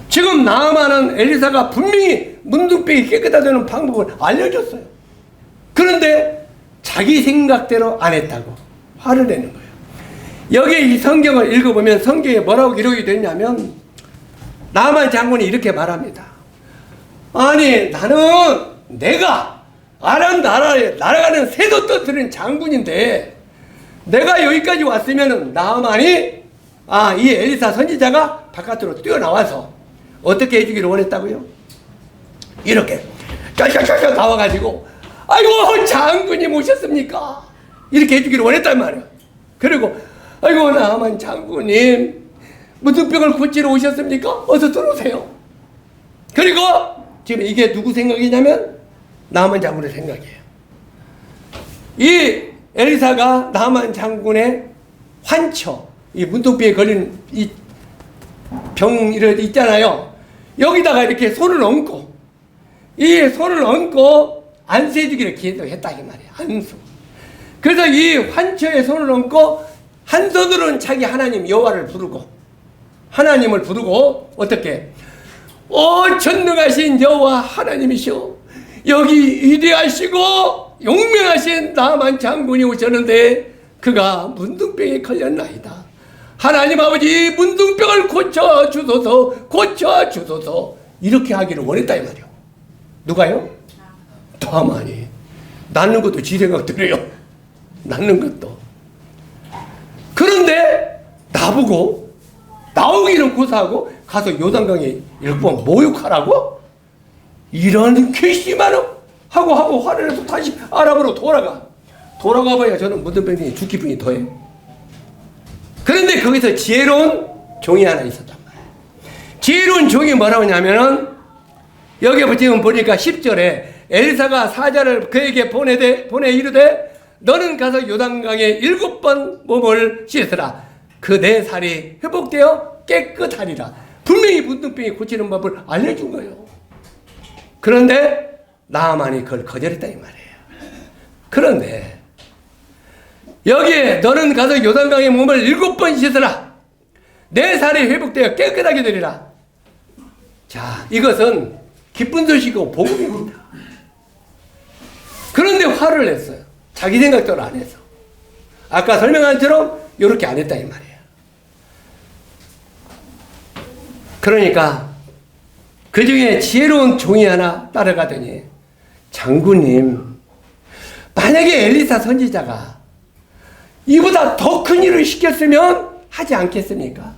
지금 나만은 엘리사가 분명히 문둥병이 깨끗하다는 방법을 알려줬어요. 그런데 자기 생각대로 안 했다고 화를 내는 거예요. 여기 이 성경을 읽어보면 성경에 뭐라고 기록이 됐냐면, 나만 장군이 이렇게 말합니다. 아니 나는 내가 아람 나라에 날아가는 새도 떠드는 장군인데, 내가 여기까지 왔으면 나만이 이 엘리사 선지자가 바깥으로 뛰어나와서 어떻게 해주기를 원했다고요? 이렇게 쫙쫙쫙 나와가지고, 아이고 장군님 오셨습니까? 이렇게 해주기를 원했단 말이에요. 그리고 아이고 나만 장군님 문둥병을 고치러 오셨습니까? 어서 들어오세요. 그리고 지금 이게 누구 생각이냐면 나만 장군의 생각이에요. 이 엘리사가 나만 장군의 환처, 이 문둥병에 걸린 이 병 있잖아요. 여기다가 이렇게 손을 얹고, 이 손을 얹고 안수해주기를 기도했다 이 말이에요. 안수. 그래서 이 환처에 손을 얹고 한 손으로는 자기 하나님 여호와를 부르고, 하나님을 부르고, 어떻게? 전능하신 여호와 하나님이시오, 여기 위대하시고 용맹하신 나만 장군이 오셨는데 그가 문둥병에 걸렸나이다. 하나님 아버지 문둥병을 고쳐주소서, 고쳐주소서. 이렇게 하기를 원했다 이 말이에요. 누가요? 다만이. 낳는 것도 지 생각대로요. 낳는 것도. 그런데 나보고 나오기는 고사하고 가서 요단강에 7번 모욕하라고? 이런 괘씸한 하고 화를 내서 다시 아람으로 돌아가 봐야 저는 문둥병이 죽기 분이 더해. 그런데 거기서 지혜로운 종이 하나 있었단 말이에요. 지혜로운 종이 뭐라고 하냐면은, 여기 지금 보니까 10절에 엘리사가 사자를 그에게 보내 이르되, 너는 가서 요단강에 7번 몸을 씻으라. 그 내 살이 회복되어 깨끗하리라. 분명히 문둥병이 고치는 법을 알려준 거예요. 그런데 나만이 그걸 거절했다 이 말이에요. 그런데 여기에 너는 가서 요단강에 몸을 7번 씻으라. 내 살이 회복되어 깨끗하게 되리라. 자, 이것은 기쁜 소식이고 복음입니다. 그런데 화를 냈어요. 자기 생각대로 안 해서. 아까 설명한 처럼 이렇게 안 했다 이 말이에요. 그러니까 그 중에 지혜로운 종이 하나 따라가더니, 장군님, 만약에 엘리사 선지자가 이보다 더 큰 일을 시켰으면 하지 않겠습니까?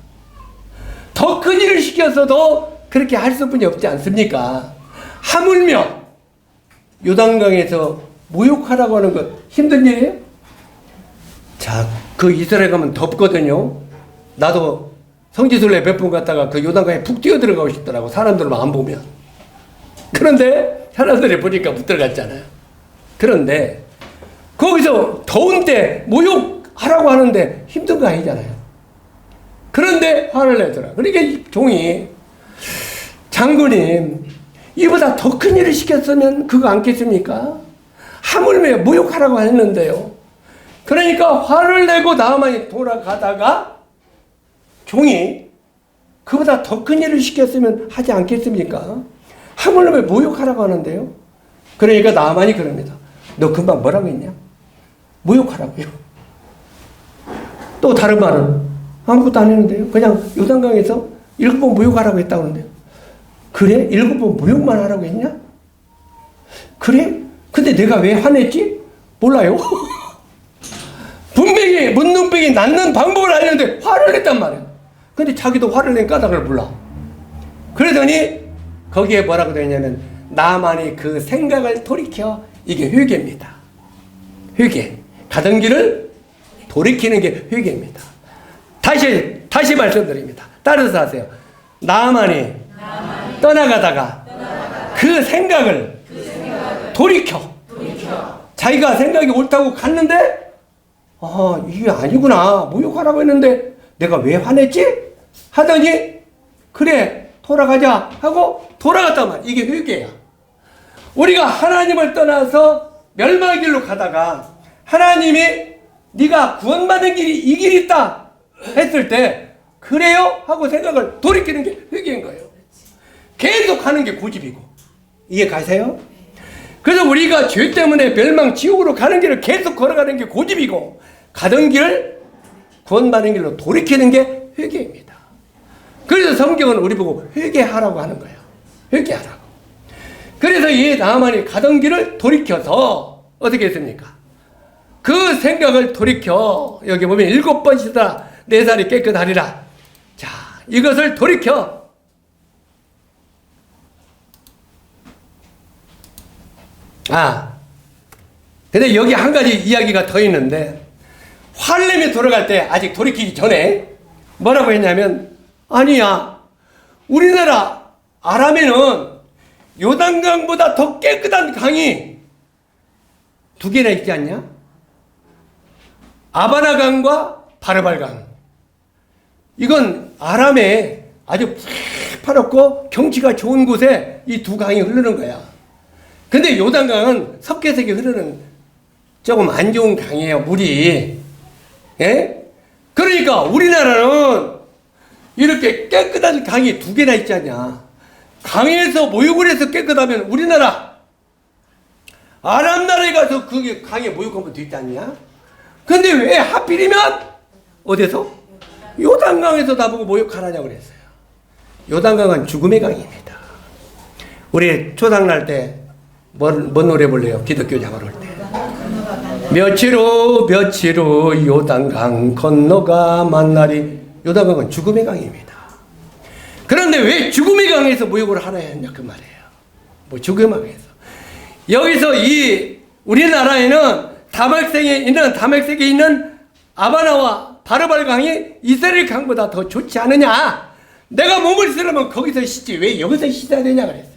더 큰 일을 시켰어도 그렇게 할 수뿐이 없지 않습니까? 하물며 요단강에서 모욕하라고 하는 것 힘든 일이에요? 자, 그 이스라엘 가면 덥거든요. 나도 성지순례 몇 번 갔다가 그 요단강에 푹 뛰어 들어가고 싶더라고, 사람들만 안 보면. 그런데 사람들이 보니까 못 들어갔잖아요. 그런데 거기서 더운데 모욕하라고 하는데 힘든 거 아니잖아요. 그런데 화를 내더라. 그러니까 이 종이, 장군님, 이보다 더 큰 일을 시켰으면 그거 않겠습니까? 하물며 모욕하라고 했는데요. 그러니까 화를 내고 나만이 돌아가다가 종이 그보다 더 큰 일을 시켰으면 하지 않겠습니까? 하물며 모욕하라고 하는데요. 그러니까 나만이 그럽니다. 너 금방 뭐라고 했냐? 모욕하라고요. 또 다른 말은 아무것도 안 했는데요. 그냥 요단강에서 7번 모욕하라고 했다고 하는데요. 그래? 7번 모욕만 하라고 했냐? 그래? 근데 내가 왜 화냈지? 몰라요. 분명히 문둥병이 낫는 방법을 알려는데 화를 냈단 말이야. 근데 자기도 화를 낸 까닭을 몰라. 그러더니 거기에 뭐라고 되어 있냐면 나만이 그 생각을 돌이켜, 이게 회개입니다. 회개. 가던 길을 돌이키는 게 회개입니다. 다시 말씀드립니다. 따라서 하세요. 나만이 떠나가다가 그 생각을 돌이켜. 자기가 생각이 옳다고 갔는데 이게 아니구나, 모욕하라고 했는데 내가 왜 화냈지? 하더니 그래 돌아가자 하고 돌아갔단 말이야. 이게 회개야. 우리가 하나님을 떠나서 멸망의 길로 가다가 하나님이 네가 구원받은 길이 이 길이 있다 했을 때 그래요? 하고 생각을 돌이키는 게 회개인 거예요. 계속 가는 게 고집이고. 이해 가세요? 그래서 우리가 죄 때문에 멸망 지옥으로 가는 길을 계속 걸어가는 게 고집이고, 가던 길을 구원받는 길로 돌이키는 게 회개입니다. 그래서 성경은 우리 보고 회개하라고 하는 거예요. 회개하라고. 그래서 이 나만이 가던 길을 돌이켜서 어떻게 했습니까? 그 생각을 돌이켜, 여기 보면 7번 씻으라 내 살이 깨끗하리라. 자, 이것을 돌이켜. 근데 여기 한 가지 이야기가 더 있는데, 활렘이 돌아갈 때 아직 돌이키기 전에 뭐라고 했냐면, 아니야, 우리나라 아람에는 요단강보다 더 깨끗한 강이 2개나 있지 않냐? 아바나강과 바르발강. 이건 아람에 아주 파랗고 경치가 좋은 곳에 이 2 강이 흐르는 거야. 근데 요단강은 석회색이 흐르는 조금 안 좋은 강이에요, 물이. 예? 그러니까 우리나라는 이렇게 깨끗한 강이 2개나 있지 않냐. 강에서 모욕을 해서 깨끗하면 우리나라 아랍 나라에 가서 그게 강에 모욕하면 되지 않냐? 근데 왜 하필이면 어디서? 요단강에서 나보고 모욕하라냐고 그랬어요. 요단강은 죽음의 강입니다. 우리 초상날 때 뭔 노래 불러요? 기독교 자발 올 때. 며칠 후 요단강 건너가 만나리. 요단강은 죽음의 강입니다. 그런데 왜 죽음의 강에서 모욕을 하라 했냐 그 말이에요. 뭐 죽음의 강에서. 여기서 이 우리나라에는 다말색에 있는 아바나와 바르발강이 이스라엘 강보다 더 좋지 않느냐. 내가 몸을 쓰려면 거기서 씻지 왜 여기서 씻어야 되냐 그랬어요.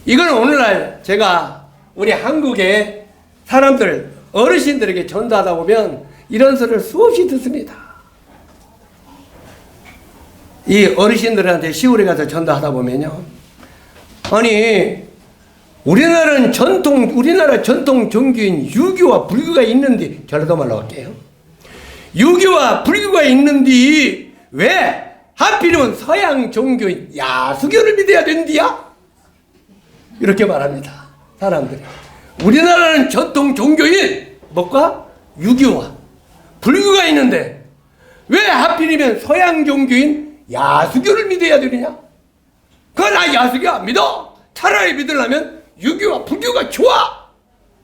이건 오늘날 제가 우리 한국의 사람들, 어르신들에게 전도하다 보면 이런 소리를 수없이 듣습니다. 이 어르신들한테 시골에 가서 전도하다 보면요, 아니 우리나라 전통 종교인 유교와 불교가 있는데, 전라도 말로 할게요. 유교와 불교가 있는데 왜 하필이면 서양 종교인 야수교를 믿어야 된디야? 이렇게 말합니다, 사람들이. 우리나라는 전통 종교인 뭐가? 유교와 불교가 있는데 왜 하필이면 서양 종교인 야수교를 믿어야 되느냐? 그건 야수교 안 믿어. 차라리 믿으려면 유교와 불교가 좋아.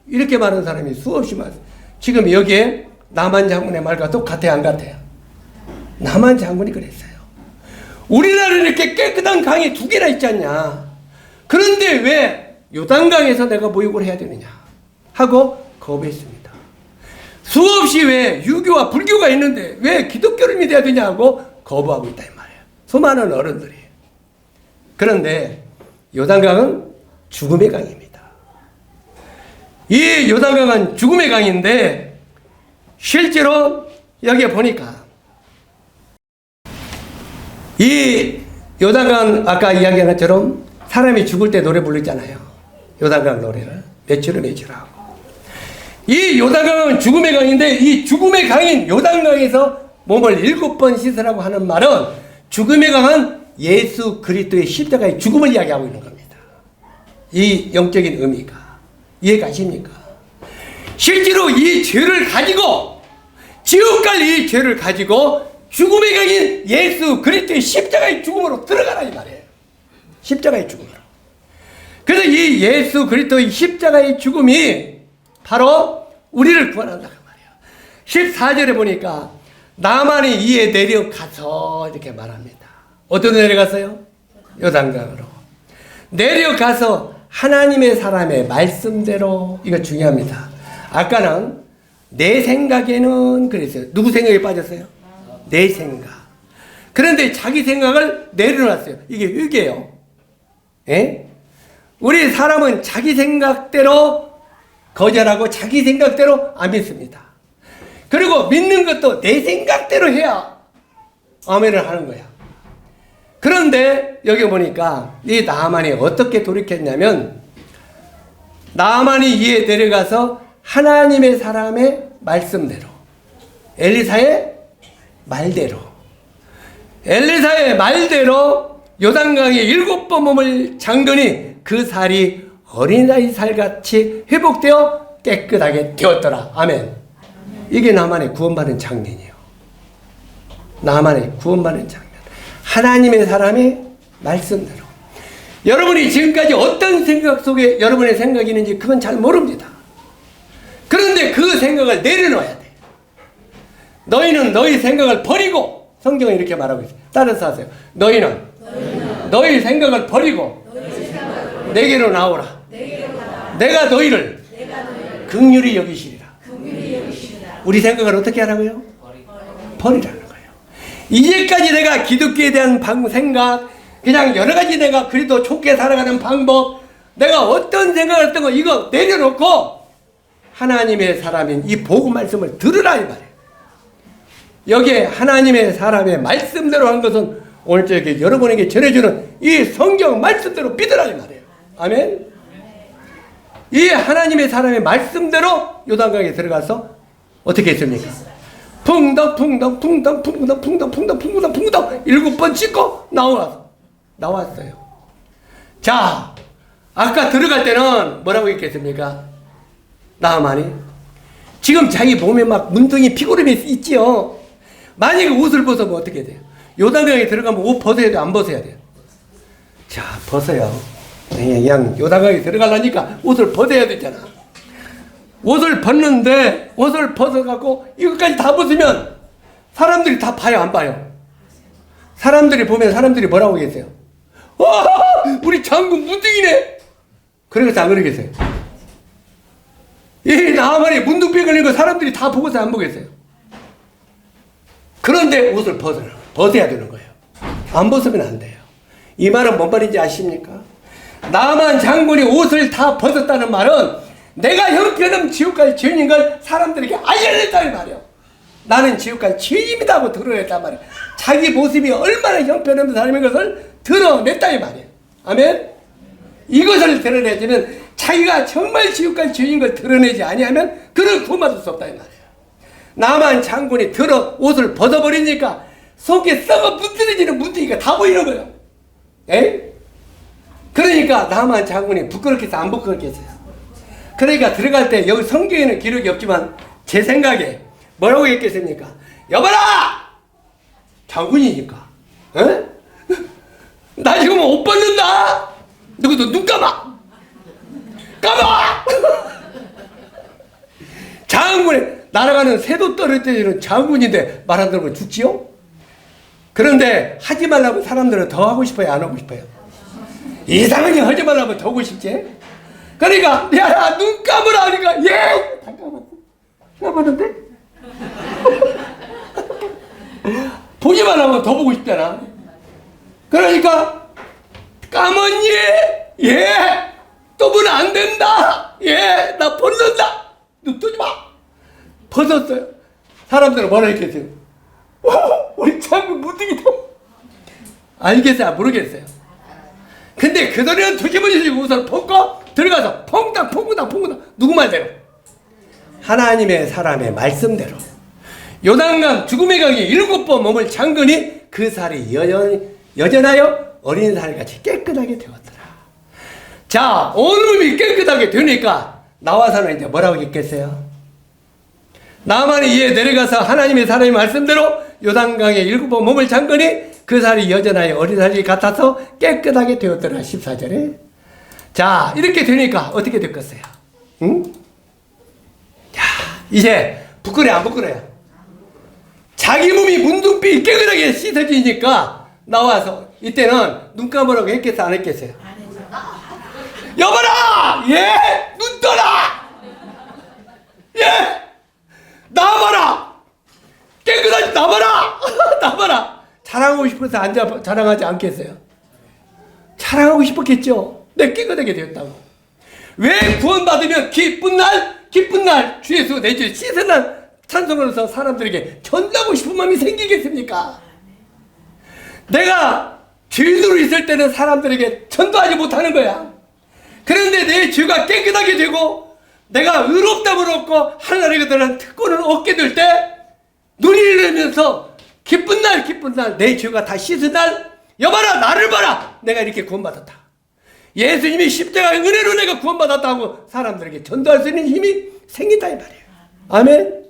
이렇게 말하는 사람이 수없이 많아요. 지금 여기에 남한 장군의 말과 똑같아요, 안 같아요? 남한 장군이 그랬어요. 우리나라에 이렇게 깨끗한 강이 2개나 있지 않냐. 그런데 왜 요단강에서 내가 모욕을 해야 되느냐 하고 거부했습니다. 수없이 왜 유교와 불교가 있는데 왜 기독교를 믿어야 되냐 하고 거부하고 있다 이 말이에요. 수많은 어른들이. 그런데 요단강은 죽음의 강입니다. 이 요단강은 죽음의 강인데 실제로 여기에 보니까 이 요단강 아까 이야기한 것처럼 사람이 죽을 때 노래 부르잖아요. 요단강 노래를 며칠을 하고. 이 요단강은 죽음의 강인데 이 죽음의 강인 요단강에서 몸을 7번 씻으라고 하는 말은 죽음의 강은 예수 그리스도의 십자가의 죽음을 이야기하고 있는 겁니다. 이 영적인 의미가 이해가십니까? 실제로 이 죄를 가지고 지옥 갈 이 죄를 가지고 죽음의 강인 예수 그리스도의 십자가의 죽음으로 들어가라 이 말이에요. 십자가의 죽음으로. 그래서 이 예수 그리스도의 십자가의 죽음이 바로 우리를 구원한다고 말이에요. 14절에 보니까 나만이 이에 내려가서 이렇게 말합니다. 어디로 내려갔어요? 요단강으로. 내려가서 하나님의 사람의 말씀대로, 이거 중요합니다. 아까는 내 생각에는 그랬어요. 누구 생각에 빠졌어요? 내 생각. 그런데 자기 생각을 내려놨어요. 이게 회개예요. 예? 우리 사람은 자기 생각대로 거절하고 자기 생각대로 안 믿습니다. 그리고 믿는 것도 내 생각대로 해야 아멘을 하는 거야. 그런데 여기 보니까 이 나아만이 어떻게 돌이켰냐면, 나아만이 이에 내려가서 하나님의 사람의 말씀대로, 엘리사의 말대로 요단강에 7번 몸을 잠그니 그 살이 어린아이 살같이 회복되어 깨끗하게 되었더라. 아멘. 이게 나만의 구원받은 장면이에요. 나만의 구원받은 장면. 하나님의 사람의 말씀대로. 여러분이 지금까지 어떤 생각 속에 여러분의 생각이 있는지 그건 잘 모릅니다. 그런데 그 생각을 내려놓아야 돼. 너희는 너희 생각을 버리고, 성경은 이렇게 말하고 있어요. 따라서 하세요. 너희는 너희 생각을 버리고 내게로 나오라. 내가 너희를 긍휼히 여기시리라. 우리 생각을 어떻게 하라고요? 버리라는 거예요. 이제까지 내가 기독교에 대한 생각, 그냥 여러 가지 내가 그래도 좋게 살아가는 방법, 내가 어떤 생각을 했던 거 이거 내려놓고 하나님의 사람인 이 복음 말씀을 들으라 이 말이에요. 여기에 하나님의 사람의 말씀대로 한 것은 오늘 저에게 여러분에게 전해주는 이 성경 말씀대로 믿으라 이 말이에요. 아멘. 이 하나님의 사람의 말씀대로 요단강에 들어가서 어떻게 했습니까? 풍덩 7번 씻고 나왔어요. 자, 아까 들어갈 때는 뭐라고 했겠습니까? 나아만이 지금 자기 몸에 막 문둥이 피고름이 있지요. 만약에 옷을 벗으면 어떻게 돼요? 요단강에 들어가면 옷 벗어야 돼, 안 벗어야 돼요? 자, 벗어요. 그냥 요단강에 들어가려니까 옷을 벗어야 되잖아. 옷을 벗는데, 옷을 벗어갖고 이것까지 다 벗으면 사람들이 다 봐요, 안 봐요? 사람들이 보면 사람들이 뭐라고 계세요? 와, 우리 장군 문둥이네! 그러겠어요, 안 그러겠어요? 이 나아만이 문둥병 걸린 거 사람들이 다 보고서 안 보겠어요? 그런데 옷을 벗어야 되는 거예요. 안 벗으면 안 돼요. 이 말은 뭔 말인지 아십니까? 나만 장군이 옷을 다 벗었다는 말은 내가 형편없는 지옥갈 죄인인 걸 사람들에게 알려냈다는 말이에요. 나는 지옥갈 죄인이다 하고 드러냈단 말이에요. 자기 모습이 얼마나 형편없는 사람인 것을 드러냈다 이 말이에요. 아멘? 이것을 드러내지는 자기가 정말 지옥갈 죄인인 걸 드러내지 아니하면 그를 구원받을 수 없다 이 말이에요. 나만 장군이 옷을 벗어버리니까 속에 썩어 문드러지는 문둥이가 다 보이는 거예요. 에? 그러니까 나만 장군이 부끄럽겠어 안 부끄럽겠어요? 그러니까 들어갈 때 여기 성경에는 기록이 없지만 제 생각에 뭐라고 했겠습니까? 여봐라! 장군이니까. 에? 나 지금 옷 벗는다! 누구도 눈 감아! 감아! 장군이 날아가는 새도 떨어뜨리는 장군인데 말 안 들으면 죽지요? 그런데 하지 말라고 사람들은 더 하고 싶어요? 안 하고 싶어요? 이상하게 하지 말라고 더 하고 싶지? 그러니까 야, 눈 감으라 하니까 예! 다 감았어. 감았는데? 보지 말라고 더 보고 싶잖아. 그러니까 까먹니? 예! 또 보면 안 된다! 예! 나 벗는다! 눈 뜨지 마! 벗었어요. 사람들은 뭐라 했겠어요? 우리 장군 무등이다. 알겠어요? 모르겠어요? 근데 그 소리는 두기분이 우선 벗고 들어가서 퐁당 누구 말대로? 하나님의 사람의 말씀대로 요단강 죽음의 강에 7번 몸을 잠그니 그 살이 여전하여 어린 살같이 깨끗하게 되었더라. 자, 온몸이 깨끗하게 되니까 나와서는 이제 뭐라고 했겠어요? 나만이 이에 내려가서 하나님의 사람의 말씀대로 요단강에 7번 몸을 잠그니 그 살이 여전하여 어린 살이 같아서 깨끗하게 되었더라. 14절에. 자, 이렇게 되니까 어떻게 됐겠어요? 응? 야, 이제 부끄러워 안 부끄러워요? 자기 몸이 문둥병이 깨끗하게 씻어지니까 나와서 이때는 눈 감으라고 했겠어 안 했겠어요? 여봐라! 예! 눈 떠라! 예! 나와봐라! 깨끗하지 나와봐라! 나와봐라! 자랑하고 싶어서 자랑하지 않겠어요? 자랑하고 싶었겠죠? 내 깨끗하게 되었다고. 왜 구원받으면 기쁜 날 주 예수 내 죄 씻은 날 찬송하면서 사람들에게 전하고 싶은 마음이 생기겠습니까? 내가 죄인으로 있을 때는 사람들에게 전도하지 못하는 거야. 그런데 내 죄가 깨끗하게 되고 내가 의롭다을 얻고 하나님께 대한 특권을 얻게 될 때 눈이 열리면서 기쁜 날 내 죄가 다 씻은 날 여봐라 나를 봐라 내가 이렇게 구원받았다. 예수님이 십자가의 은혜로 내가 구원받았다고 사람들에게 전도할 수 있는 힘이 생긴다 이 말이에요. 아멘.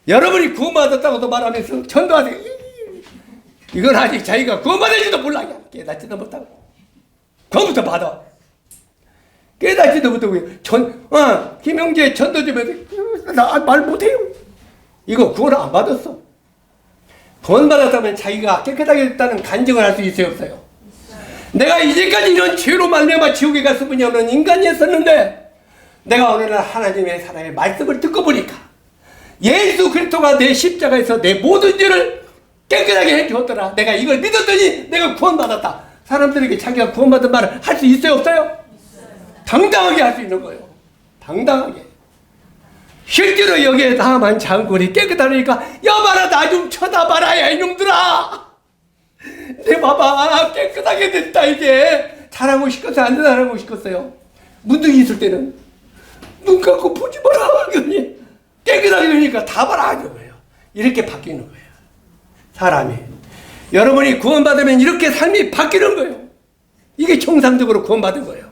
여러분이 구원받았다고도 말하면서 전도하세요. 이건 아직 자기가 구원받을지도 몰라. 깨닫지도 못하고 구원부터 받아. 깨닫지도 못하고 김영재 전도 좀 해도 나 말 못해요. 이거 구원 안 받았어. 구원받았다면 자기가 깨끗하게 됐다는 간증을 할 수 있어요 없어요? 내가 이제까지 이런 죄로 말미암아 지옥에 갈 수뿐이 없는 인간이었었는데 내가 어느 날 하나님의 사랑의 말씀을 듣고 보니까 예수 그리스도가 내 십자가에서 내 모든 죄를 깨끗하게 해주었더라. 내가 이걸 믿었더니 내가 구원받았다. 사람들에게 자기가 구원받은 말을 할 수 있어요 없어요? 당당하게 할 수 있는 거예요. 당당하게. 실제로 여기에 나만 장군이 깨끗하니까 여봐라 나 좀 쳐다봐라 야 이놈들아. 내 봐봐 깨끗하게 됐다 이제. 잘하고 싶었어요 안 잘하고 싶었어요? 문둥이 있을 때는 눈 감고 보지 마라. 깨끗하게 되니까 다 봐라 하는 거예요. 이렇게 바뀌는 거예요. 사람이. 여러분이 구원받으면 이렇게 삶이 바뀌는 거예요. 이게 정상적으로 구원받은 거예요.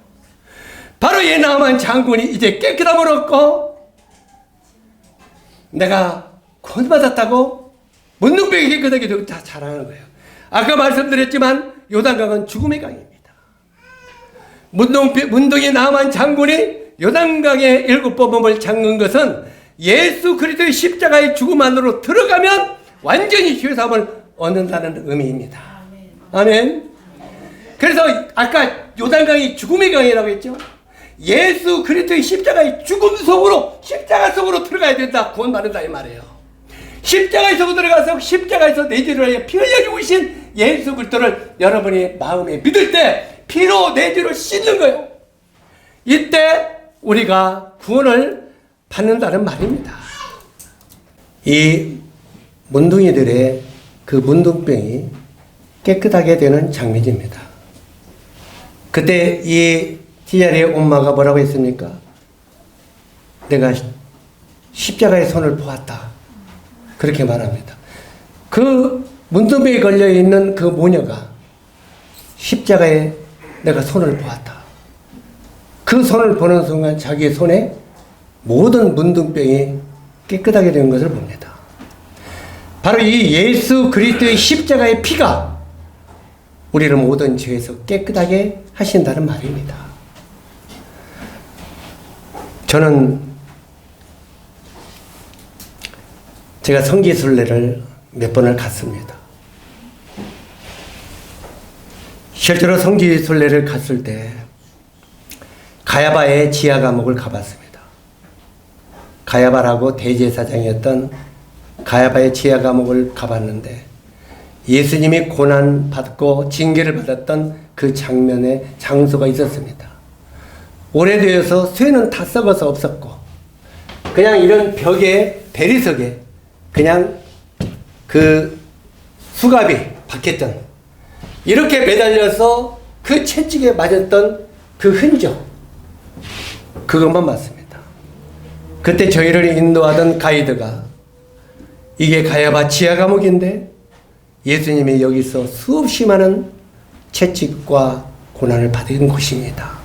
바로 이 나만 장군이 이제 깨끗함을 얻고 내가 구원받았다고 문둥병이 깨끗하게 되고 다 자랑하는 거예요. 아까 말씀드렸지만 요단강은 죽음의 강입니다. 문둥이 나만 장군이 요단강의 7번 몸을 잠근 것은 예수 그리스도의 십자가의 죽음 안으로 들어가면 완전히 죄사함을 얻는다는 의미입니다. 아멘. 그래서 아까 요단강이 죽음의 강이라고 했죠. 예수 그리스도의 십자가의 죽음 속으로 십자가 속으로 들어가야 된다. 구원받는다 이 말이에요. 십자가에 서 들어가서 십자가에서 내 죄를 위해 피 흘려 죽으신 예수 그리스도를 여러분이 마음에 믿을 때 피로 내 죄를 씻는 거예요. 이때 우리가 구원을 받는다는 말입니다. 이 문둥이들의 그 문둥병이 깨끗하게 되는 장면입니다. 그때 이 디아리의 엄마가 뭐라고 했습니까? 내가 십자가의 손을 보았다. 그렇게 말합니다. 그 문둥병에 걸려있는 그 모녀가 십자가에 내가 손을 보았다. 그 손을 보는 순간 자기의 손에 모든 문둥병이 깨끗하게 된 것을 봅니다. 바로 이 예수 그리스도의 십자가의 피가 우리를 모든 죄에서 깨끗하게 하신다는 말입니다. 저는 제가 성지순례를 몇 번을 갔습니다. 실제로 성지순례를 갔을 때 가야바의 지하 감옥을 가봤습니다. 가야바라고 대제사장이었던 가야바의 지하 감옥을 가봤는데 예수님이 고난 받고 징계를 받았던 그 장면에 장소가 있었습니다. 오래되어서 쇠는 다 썩어서 없었고 그냥 이런 벽에 대리석에 그냥 그 수갑이 박혔던 이렇게 매달려서 그 채찍에 맞았던 그 흔적 그것만 맞습니다. 그때 저희를 인도하던 가이드가 이게 가야바 지하 감옥인데 예수님이 여기서 수없이 많은 채찍과 고난을 받은 곳입니다.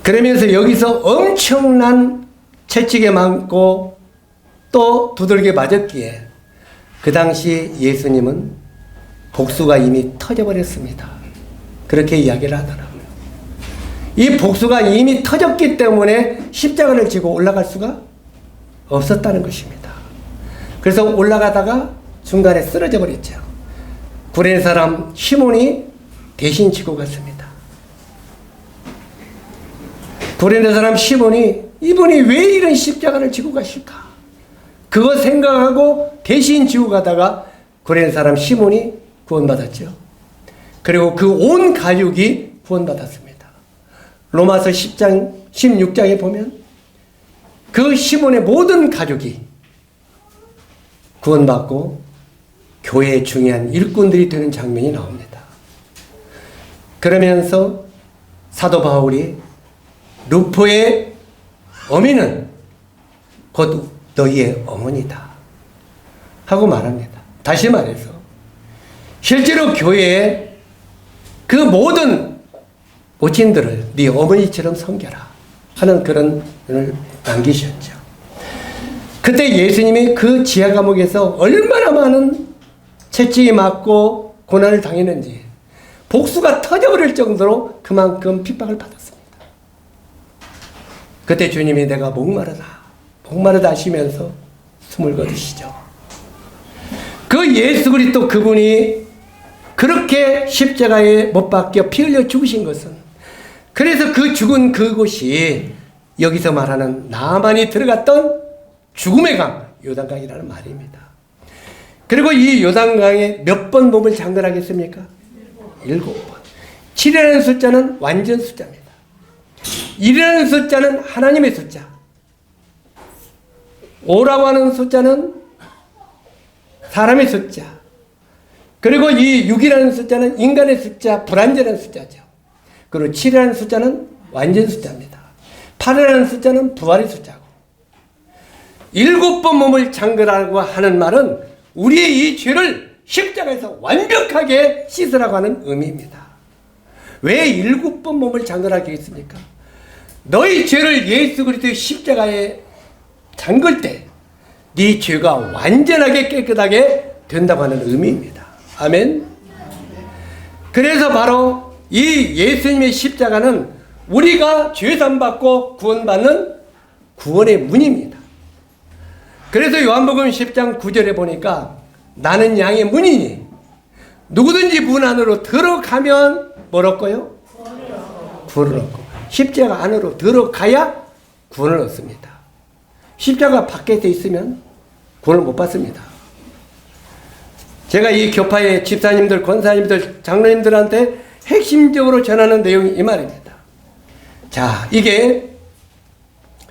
그러면서 여기서 엄청난 채찍에 맞고 또 두들겨 맞았기에 그 당시 예수님은 복수가 이미 터져버렸습니다. 그렇게 이야기를 하더라고요. 이 복수가 이미 터졌기 때문에 십자가를 지고 올라갈 수가 없었다는 것입니다. 그래서 올라가다가 중간에 쓰러져 버렸죠. 구레네 사람 시몬이 대신 지고 갔습니다. 구레네 사람 시몬이 이분이 왜 이런 십자가를 지고 가실까? 그거 생각하고 대신 지고 가다가 구레네 사람 시몬이 구원받았죠. 그리고 그 온 가족이 구원받았습니다. 로마서 10장, 16장에 보면 그 시몬의 모든 가족이 구원받고 교회의 중요한 일꾼들이 되는 장면이 나옵니다. 그러면서 사도 바울이 루포의 어미는 곧 너희의 어머니다 하고 말합니다. 다시 말해서 실제로 교회에 그 모든 모친들을 네 어머니처럼 섬겨라 하는 그런 을 남기셨죠. 그때 예수님이 그 지하 감옥에서 얼마나 많은 채찍이 맞고 고난을 당했는지 복수가 터져버릴 정도로 그만큼 핍박을 받았습니다. 그때 주님이 내가 목마르다 하시면서 숨을 거두시죠. 그 예수 그리스도 그분이 그렇게 십자가에 못 박혀 피 흘려 죽으신 것은 그래서 그 죽은 그곳이 여기서 말하는 나만이 들어갔던 죽음의 강, 요단강이라는 말입니다. 그리고 이 요단강에 몇 번 몸을 잠글하겠습니까? 7번. 7이라는 숫자는 완전 숫자입니다. 1이라는 숫자는 하나님의 숫자. 5라고 하는 숫자는 사람의 숫자. 그리고 이 6이라는 숫자는 인간의 숫자, 불완전한 숫자죠. 그리고 7이라는 숫자는 완전 숫자입니다. 8이라는 숫자는 부활의 숫자고. 7번 몸을 잠그라고 하는 말은 우리의 이 죄를 십자가에서 완벽하게 씻으라고 하는 의미입니다. 왜 7번 몸을 잠그라고 했습니까? 너희 죄를 예수 그리스도의 십자가에 잠글 때 네 죄가 완전하게 깨끗하게 된다고 하는 의미입니다. 아멘. 그래서 바로 이 예수님의 십자가는 우리가 죄산 받고 구원받는 구원의 문입니다. 그래서 요한복음 10장 9절에 보니까 나는 양의 문이니 누구든지 문 안으로 들어가면 뭘 얻고요? 구원을 얻고 십자가 안으로 들어가야 구원을 얻습니다. 십자가 밖에 있으면 구원을 못 받습니다. 제가 이 교파의 집사님들, 권사님들, 장로님들한테 핵심적으로 전하는 내용이 이 말입니다. 자, 이게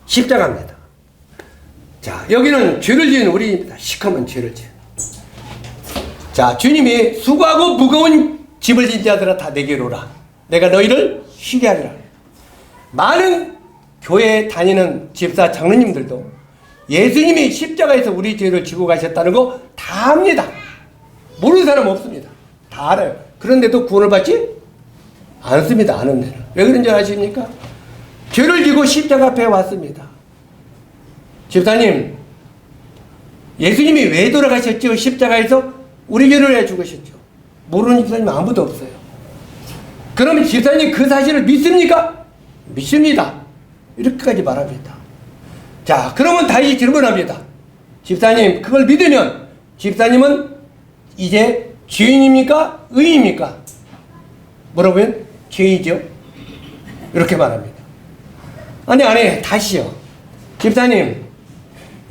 십자가입니다. 자, 여기는 죄를 지은 우리입니다. 시커먼 죄를 지은. 자, 주님이 수고하고 무거운 짐을 진 자들아 다 내게로 오라. 내가 너희를 쉬게 하리라. 많은 교회에 다니는 집사 장로님들도 예수님이 십자가에서 우리 죄를 지고 가셨다는 거 다 압니다. 모르는 사람 없습니다. 다 알아요. 그런데도 구원을 받지 않습니다. 아는 데는. 왜 그런 줄 아십니까? 죄를 지고 십자가 앞에 왔습니다. 집사님, 예수님이 왜 돌아가셨죠? 십자가에서 우리 죄를 해 죽으셨죠. 모르는 집사님 아무도 없어요. 그러면 집사님 그 사실을 믿습니까? 믿습니다. 이렇게까지 말합니다. 자, 그러면 다시 질문합니다. 집사님, 그걸 믿으면 집사님은 이제 죄인입니까? 의인입니까? 뭐라고요? 죄인이죠. 이렇게 말합니다. 아니, 다시요. 집사님,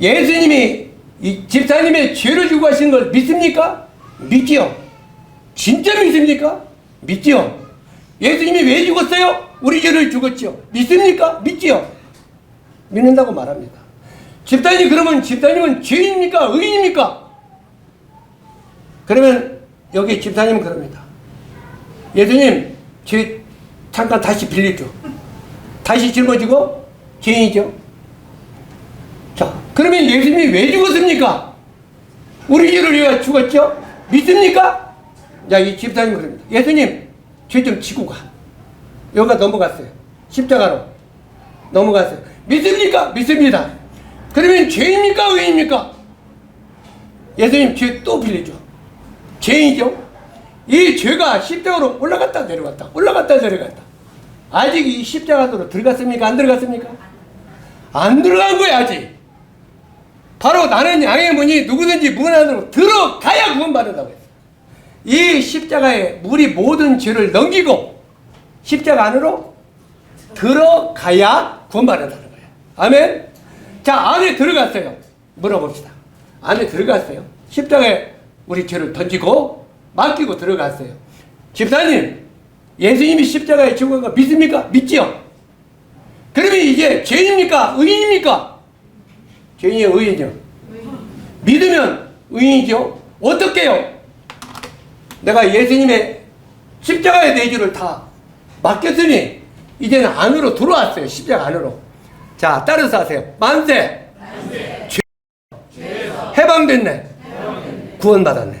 예수님이 이 집사님의 죄를 지고 가신 걸 믿습니까? 믿지요. 진짜 믿습니까? 믿지요. 예수님이 왜 죽었어요? 우리 죄를 죽었죠. 믿습니까? 믿지요. 믿는다고 말합니다. 집사님, 그러면 집사님은 죄인입니까? 의인입니까? 그러면 여기 집사님은 그럽니다. 예수님, 죄 잠깐 다시 빌려줘. 다시 짊어지고 죄인이죠. 자, 그러면 예수님이 왜 죽었습니까? 우리 죄를 위해 죽었죠? 믿습니까? 자, 이 집사님 그럽니다. 예수님, 죄 좀 지고 가. 여기가 넘어갔어요. 십자가로 넘어갔어요. 믿습니까? 믿습니다. 그러면 죄입니까? 의입니까? 예수님, 죄 또 빌려줘. 죄인이죠? 이 죄가 십자가로 올라갔다 내려갔다 올라갔다 내려갔다. 아직 이 십자가 안으로 들어갔습니까? 안 들어갔습니까? 안 들어간 거야 아직. 바로 나는 양의 문이 누구든지 문 안으로 들어가야 구원받는다고 했어요. 이 십자가에 우리 모든 죄를 넘기고 십자가 안으로 들어가야 구원받는다는 거예요. 아멘. 자, 안에 들어갔어요. 물어봅시다. 안에 들어갔어요. 십자가에 우리 죄를 던지고 맡기고 들어갔어요. 집사님, 예수님이 십자가에 죽은 거 믿습니까? 믿지요? 그러면 이제 죄인입니까? 의인입니까? 죄인이요, 의인이요? 믿으면 의인이죠. 어떻게요? 내가 예수님의 십자가의 내주를 다 맡겼으니 이제는 안으로 들어왔어요. 십자가 안으로. 자, 따라서 하세요. 만세. 해방됐네. 구원받았네.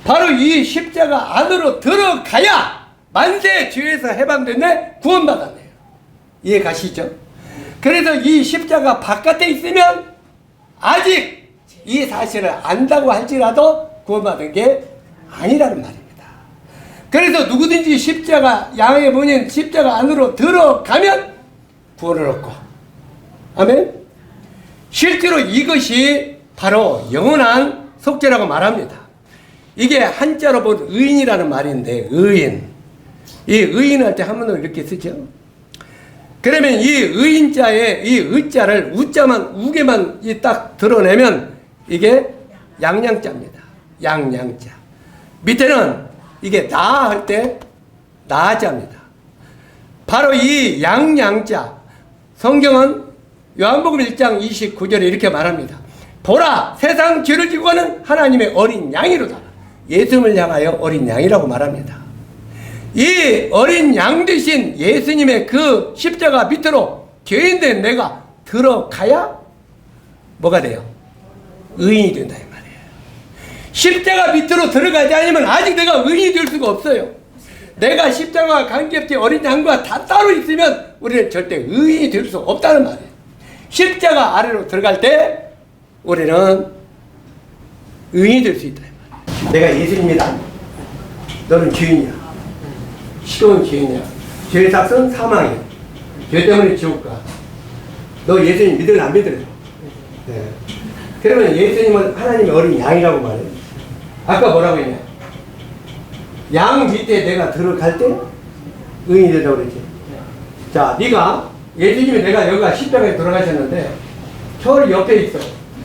바로 이 십자가 안으로 들어가야 만세, 죄에서 해방됐네, 구원받았네요. 이해 가시죠? 그래서 이 십자가 바깥에 있으면 아직 이 사실을 안다고 할지라도 구원받은 게 아니라는 말입니다. 그래서 누구든지 십자가, 양의 문인 십자가 안으로 들어가면 구원을 얻고, 아멘? 실제로 이것이 바로 영원한 속죄라고 말합니다. 이게 한자로 본 의인이라는 말인데, 의인. 이 의인할 때 한문으로 이렇게 쓰죠. 그러면 이 의인자에 이 의자를 우자만, 우게만 딱 드러내면 이게 양양자입니다. 양양자. 밑에는 이게 나 할 때 나자입니다. 바로 이 양양자. 성경은 요한복음 1장 29절에 이렇게 말합니다. 보라, 세상 죄를 지고 가는 하나님의 어린 양이로다. 예수님을 향하여 어린 양이라고 말합니다. 이 어린 양 대신 예수님의 그 십자가 밑으로 죄인된 내가 들어가야 뭐가 돼요? 의인이 된다 이 말이에요. 십자가 밑으로 들어가지 않으면 아직 내가 의인이 될 수가 없어요. 내가 십자가와 관계없이 어린 양과 다 따로 있으면 우리는 절대 의인이 될 수 없다는 말이에요. 십자가 아래로 들어갈 때 우리는 의인이 될 수 있다. 내가 예수님이다. 너는 죄인이야. 시끄러운 죄인이야. 죄의 삭은 사망이야. 죄 때문에 지옥 가. 너 예수님 믿을래 안 믿을래? 네. 그러면 예수님은 하나님의 어린 양이라고 말해요. 아까 뭐라고 했냐? 양 밑에 내가 들어갈 때 의인이 된다고 그랬지. 자, 네가 예수님이 내가 여기가 십자가에 돌아가셨는데 저 옆에 있어.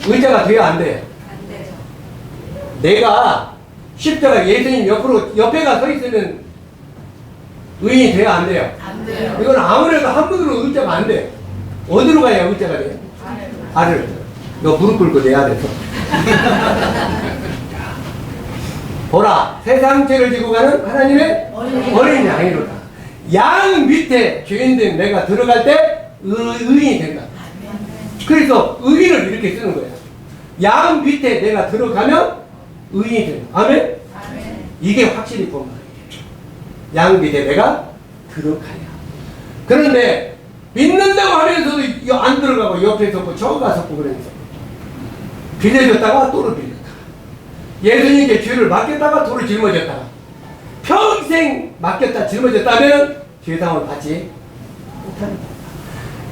의자가 돼야 안 돼? 안 되죠. 내가 십자가 예수님 옆에가 서 있으면 의인이 돼야 안 돼요? 안 돼요. 이건 아무래도 한 분으로 의자가 안 돼. 어디로 가야 의자가 돼요? 아래로. 너 무릎 꿇고 내야 돼서. 보라, 세상 죄를 지고 가는 하나님의 어린 양이로다. 양 밑에 죄인된 내가 들어갈 때 의인이 된다. 그래서 의인을 이렇게 쓰는 거야. 양 밑에 내가 들어가면 의인이 된다. 아멘? 이게 확실히 보면 양 밑에 내가 들어가야. 그런데 믿는다고 하면서도 안 들어가고 옆에 서고 저 가서 서고 그러면서 빌려줬다가 또를 빌렸다가 예수님께 죄를 맡겼다가 또를 짊어졌다가 평생 맡겼다 짊어졌다면 죄상을 받지 못하는 거야.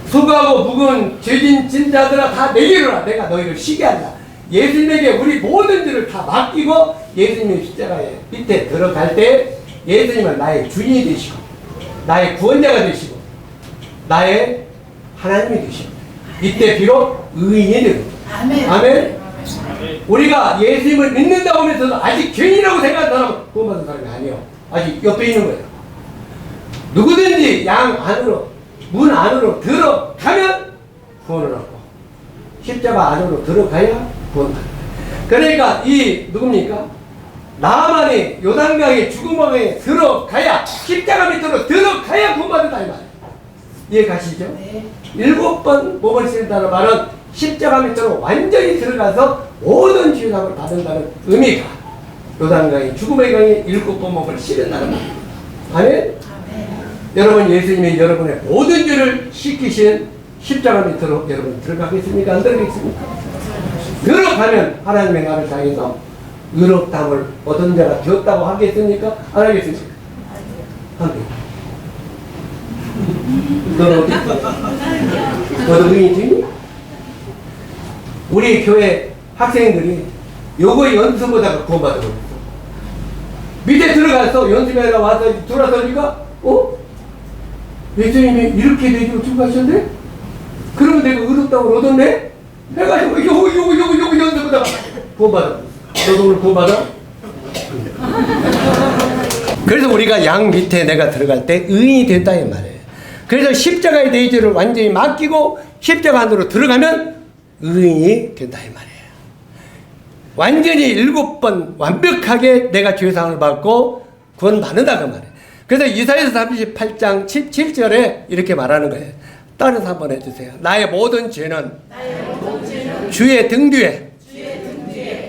수고하고 무거운 죄진 진자들아 다 내게로라. 내가 너희를 쉬게 한다. 예수님에게 우리 모든 죄를 다 맡기고 예수님의 십자가에 밑에 들어갈 때 예수님은 나의 주인이 되시고 나의 구원자가 되시고 나의 하나님이 되시고 이때 비록 의인이 되고 아멘. 아멘. 우리가 예수님을 믿는다고 하면서도 아직 죄인이라고 생각하는 사람은 구원받은 사람이 아니에요. 아직 옆에 있는 거예요. 누구든지 양 안으로 문 안으로 들어가면 구원을 얻고 십자가 안으로 들어가야 구원을 얻고. 그러니까 이 누굽니까? 나만이 요단강의 죽음강에 들어가야 십자가 밑으로 들어가야 구원받는다 이 말이에요. 이해 가시죠? 네. 7번 몸을 씻는다는 말은 십자가 밑으로 완전히 들어가서 모든 죄상을 받는다는 의미가 요단강의 죽음의 강에 7번 몸을 씻는다는 말입니다. 아멘? 여러분 예수님이 여러분의 모든 죄를 씻기신 십자가 밑으로 여러분 들어가겠습니까? 안 들어가겠습니까? 들어가면 하나님의 나를 향해서 의롭다함을 얻은 자가 되었다고 하겠습니까? 안 하겠습니까? 안 돼요. 너는 어디 있어? 너도 의인이지? 우리 교회 학생들이 요거 연습보다가 구원받은 거 있어. 밑에 들어가서 연습회가 와서 돌아서니까 예수님이 이렇게 되시고 죽으셨네? 그러면 내가 의롭다고 얻었네? 해가지고 요거 연습보다가 구원받아. 너도 오늘 구원받아? 그래서 우리가 양 밑에 내가 들어갈 때 의인이 된다 이 말이에요. 그래서 십자가의 내주를 완전히 맡기고 십자가 안으로 들어가면 의인이 된다 이 말이에요. 완전히 7번 완벽하게 내가 죄사함을 받고 구원받는다 그 말이에요. 그래서 이사야서 38장 17절에 이렇게 말하는 거예요. 따라서 한번 해주세요. 나의 모든 죄는 주의 등 뒤에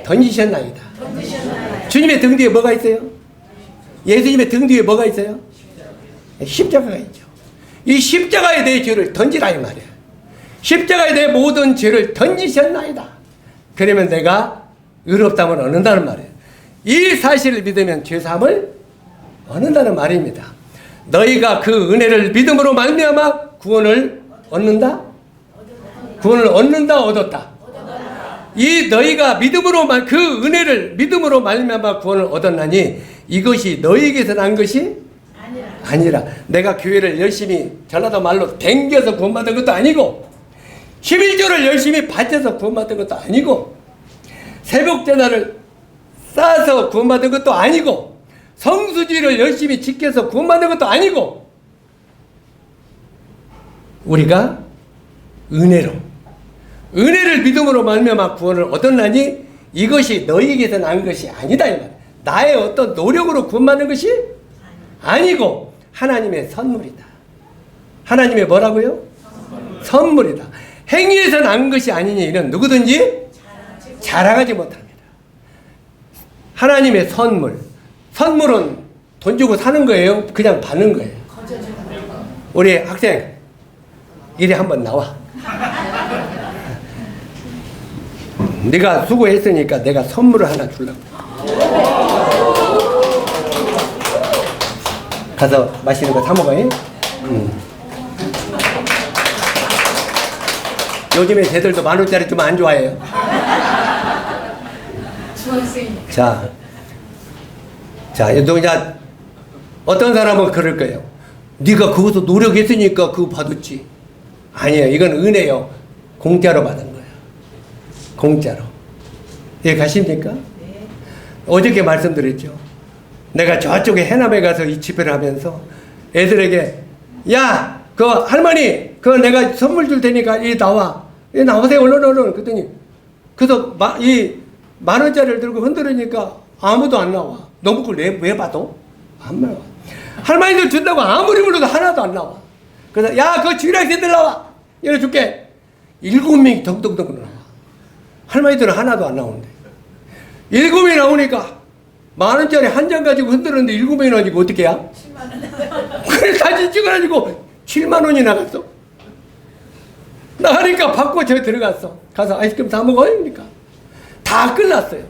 던지셨나이다. 주님의 등 뒤에 뭐가 있어요? 예수님의 등 뒤에 뭐가 있어요? 십자가가 있죠. 이 십자가에 대해 죄를 던지라 이 말이에요. 십자가에 대해 모든 죄를 던지셨나이다. 그러면 내가 의롭다면 얻는다는 말이에요. 이 사실을 믿으면 죄사함을 얻는다는 말입니다. 너희가 그 은혜를 믿음으로 말미암아 구원을 얻는다? 구원을 얻는다 얻었다? 이 너희가 믿음으로 그 은혜를 믿음으로 말미암아 구원을 얻었나니 이것이 너희에게서 난 것이 아니라 내가 교회를 열심히 전라도 말로 댕겨서 구원받은 것도 아니고 11조를 열심히 바쳐서 구원받은 것도 아니고 새벽제단을 쌓아서 구원받은 것도 아니고 성수지를 열심히 지켜서 구원받은 것도 아니고 우리가 은혜를 믿음으로 말미암아 구원을 얻었나니 이것이 너희에게서 난 것이 아니다 이 말이야. 나의 어떤 노력으로 구원받는 것이 아니고 하나님의 선물이다. 하나님의 뭐라고요? 선물이다. 행위에서 난 것이 아니니 이는 누구든지 자랑하지 못합니다. 하나님의 선물은 돈 주고 사는 거예요? 그냥 받는 거예요? 우리 학생 이리 한번 나와. 네가 수고했으니까 내가 선물을 하나 주려고. 가서 맛있는 거 사 먹어요. 요즘에 쟤들도 10,000원짜리 좀 안 좋아해요. 자, 어떤 사람은 그럴 거예요. 네가 거기서 노력했으니까 그거 받았지. 아니에요. 이건 은혜요. 공짜로 받은 거예요. 공짜로. 예, 가십니까? 네. 어저께 말씀드렸죠. 내가 저쪽에 해남에 가서 이 집회를 하면서 애들에게 야, 그 할머니, 그 내가 선물 줄 테니까 이 나오세요. 얼른. 그랬더니 그래서 이 10,000원짜리를 들고 흔들으니까 아무도 안 나와. 너무 그걸 왜 봐도 안 나와. 할머니들 준다고 아무리 불러도 하나도 안 나와. 그래서 야, 그 주일학생들 나와. 이래 줄게. 7명이 덩덩덩 나와. 할머니들은 하나도 안 나오는데 7명이 나오니까 10,000원짜리 한 장 가지고 흔들었는데 7명이 나가지고 어떻게 해야? 7만원. 그래 사진 찍어가지고 7만원이 나갔어. 나가니까 받고 저 들어갔어. 가서 아이스크림 다 먹어요. 그러니까 다 끝났어요.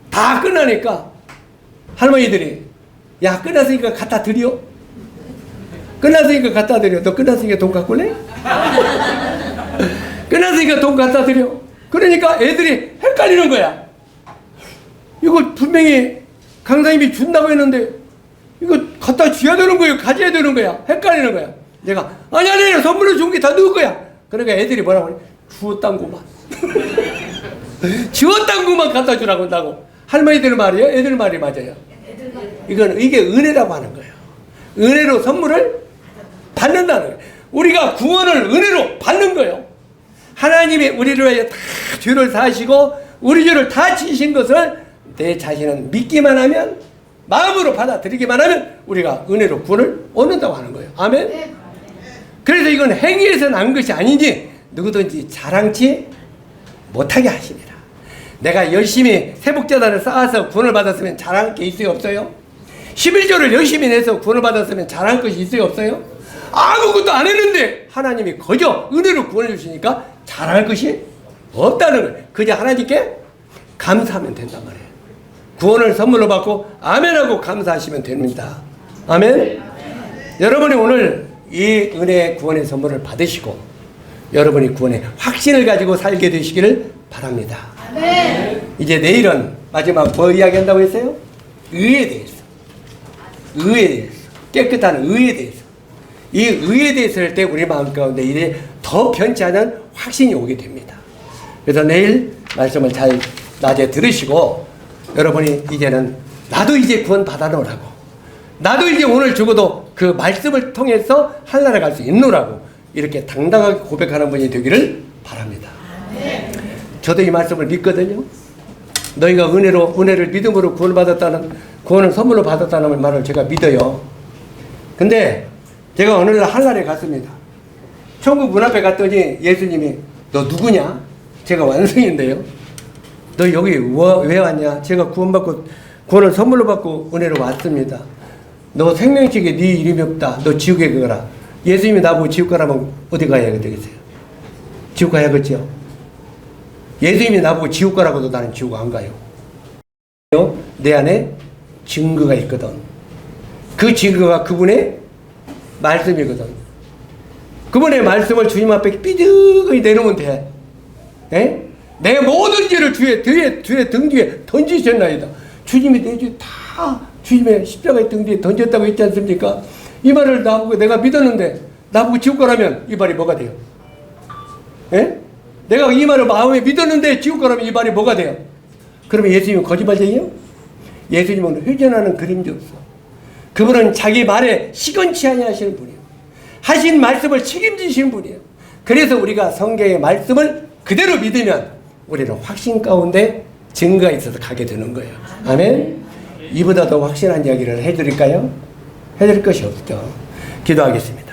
다 끝나니까 할머니들이 야, 끝났으니까 갖다 드려. 끝났으니까 갖다 드려. 너 끝났으니까 돈 갖고 올래? 끝났으니까 돈 갖다 드려. 그러니까 애들이 헷갈리는 거야. 이거 분명히 강사님이 준다고 했는데 이거 갖다 줘야 되는 거예요? 가져야 되는 거야? 헷갈리는 거야. 내가 아니 선물로 준 게 다 넣을 거야. 그러니까 애들이 뭐라고 그래? 주었단구만. 주었단구만 갖다 주라고 한다고. 할머니들 말이에요? 애들 말이 맞아요? 이게 은혜라고 하는 거예요. 은혜로 선물을 받는다는 거예요. 우리가 구원을 은혜로 받는 거예요. 하나님이 우리를 위해 다 죄를 사시고 우리 죄를 다 지신 것을 내 자신은 믿기만 하면, 마음으로 받아들이기만 하면 우리가 은혜로 구원을 얻는다고 하는 거예요. 아멘. 그래서 이건 행위에서 난 것이 아니니 누구든지 자랑치 못하게 하십니다. 내가 열심히 세복제단을 쌓아서 구원을 받았으면 자랑할 게 있어요? 없어요? 11조를 열심히 내서 구원을 받았으면 자랑할 것이 있어요? 없어요? 아무것도 안 했는데 하나님이 거저 은혜로 구원해 주시니까 자랑할 것이 없다는 거예요. 그저 하나님께 감사하면 된단 말이에요. 구원을 선물로 받고 아멘하고 감사하시면 됩니다. 아멘. 여러분이 오늘 이 은혜의 구원의 선물을 받으시고 여러분이 구원의 확신을 가지고 살게 되시기를 바랍니다. 이제 내일은 마지막 뭐 이야기한다고 했어요? 의에 대해서. 의에 대해서. 깨끗한 의에 대해서. 이 의에 대해서 할 때 우리 마음 가운데 이제 더 변치 않은 확신이 오게 됩니다. 그래서 내일 말씀을 잘 낮에 들으시고 여러분이 이제는 나도 이제 구원 받아놓으라고, 나도 이제 오늘 죽어도 그 말씀을 통해서 하늘나라 갈 수 있노라고 이렇게 당당하게 고백하는 분이 되기를 바랍니다. 저도 이 말씀을 믿거든요. 너희가 은혜를 믿음으로 구원을 선물로 받았다는 말을 제가 믿어요. 근데 제가 어느 날 한날에 갔습니다. 천국 문 앞에 갔더니 예수님이 너 누구냐? 제가 완성인데요. 너 여기 왜 왔냐? 제가 구원을 선물로 받고 은혜로 왔습니다. 너 생명책에 네 이름이 없다. 너 지옥에 가라. 예수님이 나보고 지옥 가라면 어디 가야 되겠어요? 지옥 가야겠죠? 예수님이 나보고 지옥 가라고도 나는 지옥 안 가요. 내 안에 증거가 있거든. 그 증거가 그분의 말씀이거든. 그분의 말씀을 주님 앞에 삐득하게 내놓으면 돼. 에? 내 모든 죄를 주의 등 뒤에 던지셨나이다. 주님이 내 죄 다 주님의 십자가의 등 뒤에 던졌다고 했지 않습니까? 이 말을 나보고 내가 믿었는데 나보고 지옥 가라면 이 말이 뭐가 돼요? 에? 내가 이 말을 마음에 믿었는데 지옥 가라면 이 말이 뭐가 돼요? 그러면 예수님은 거짓말쟁이요? 예수님은 회전하는 그림도 없어. 그분은 자기 말에 시건치 아니하시는 분이에요. 하신 말씀을 책임지시는 분이에요. 그래서 우리가 성경의 말씀을 그대로 믿으면 우리는 확신 가운데 증거가 있어서 가게 되는 거예요. 아멘. 이보다 더 확실한 이야기를 해드릴까요? 해드릴 것이 없죠. 기도하겠습니다.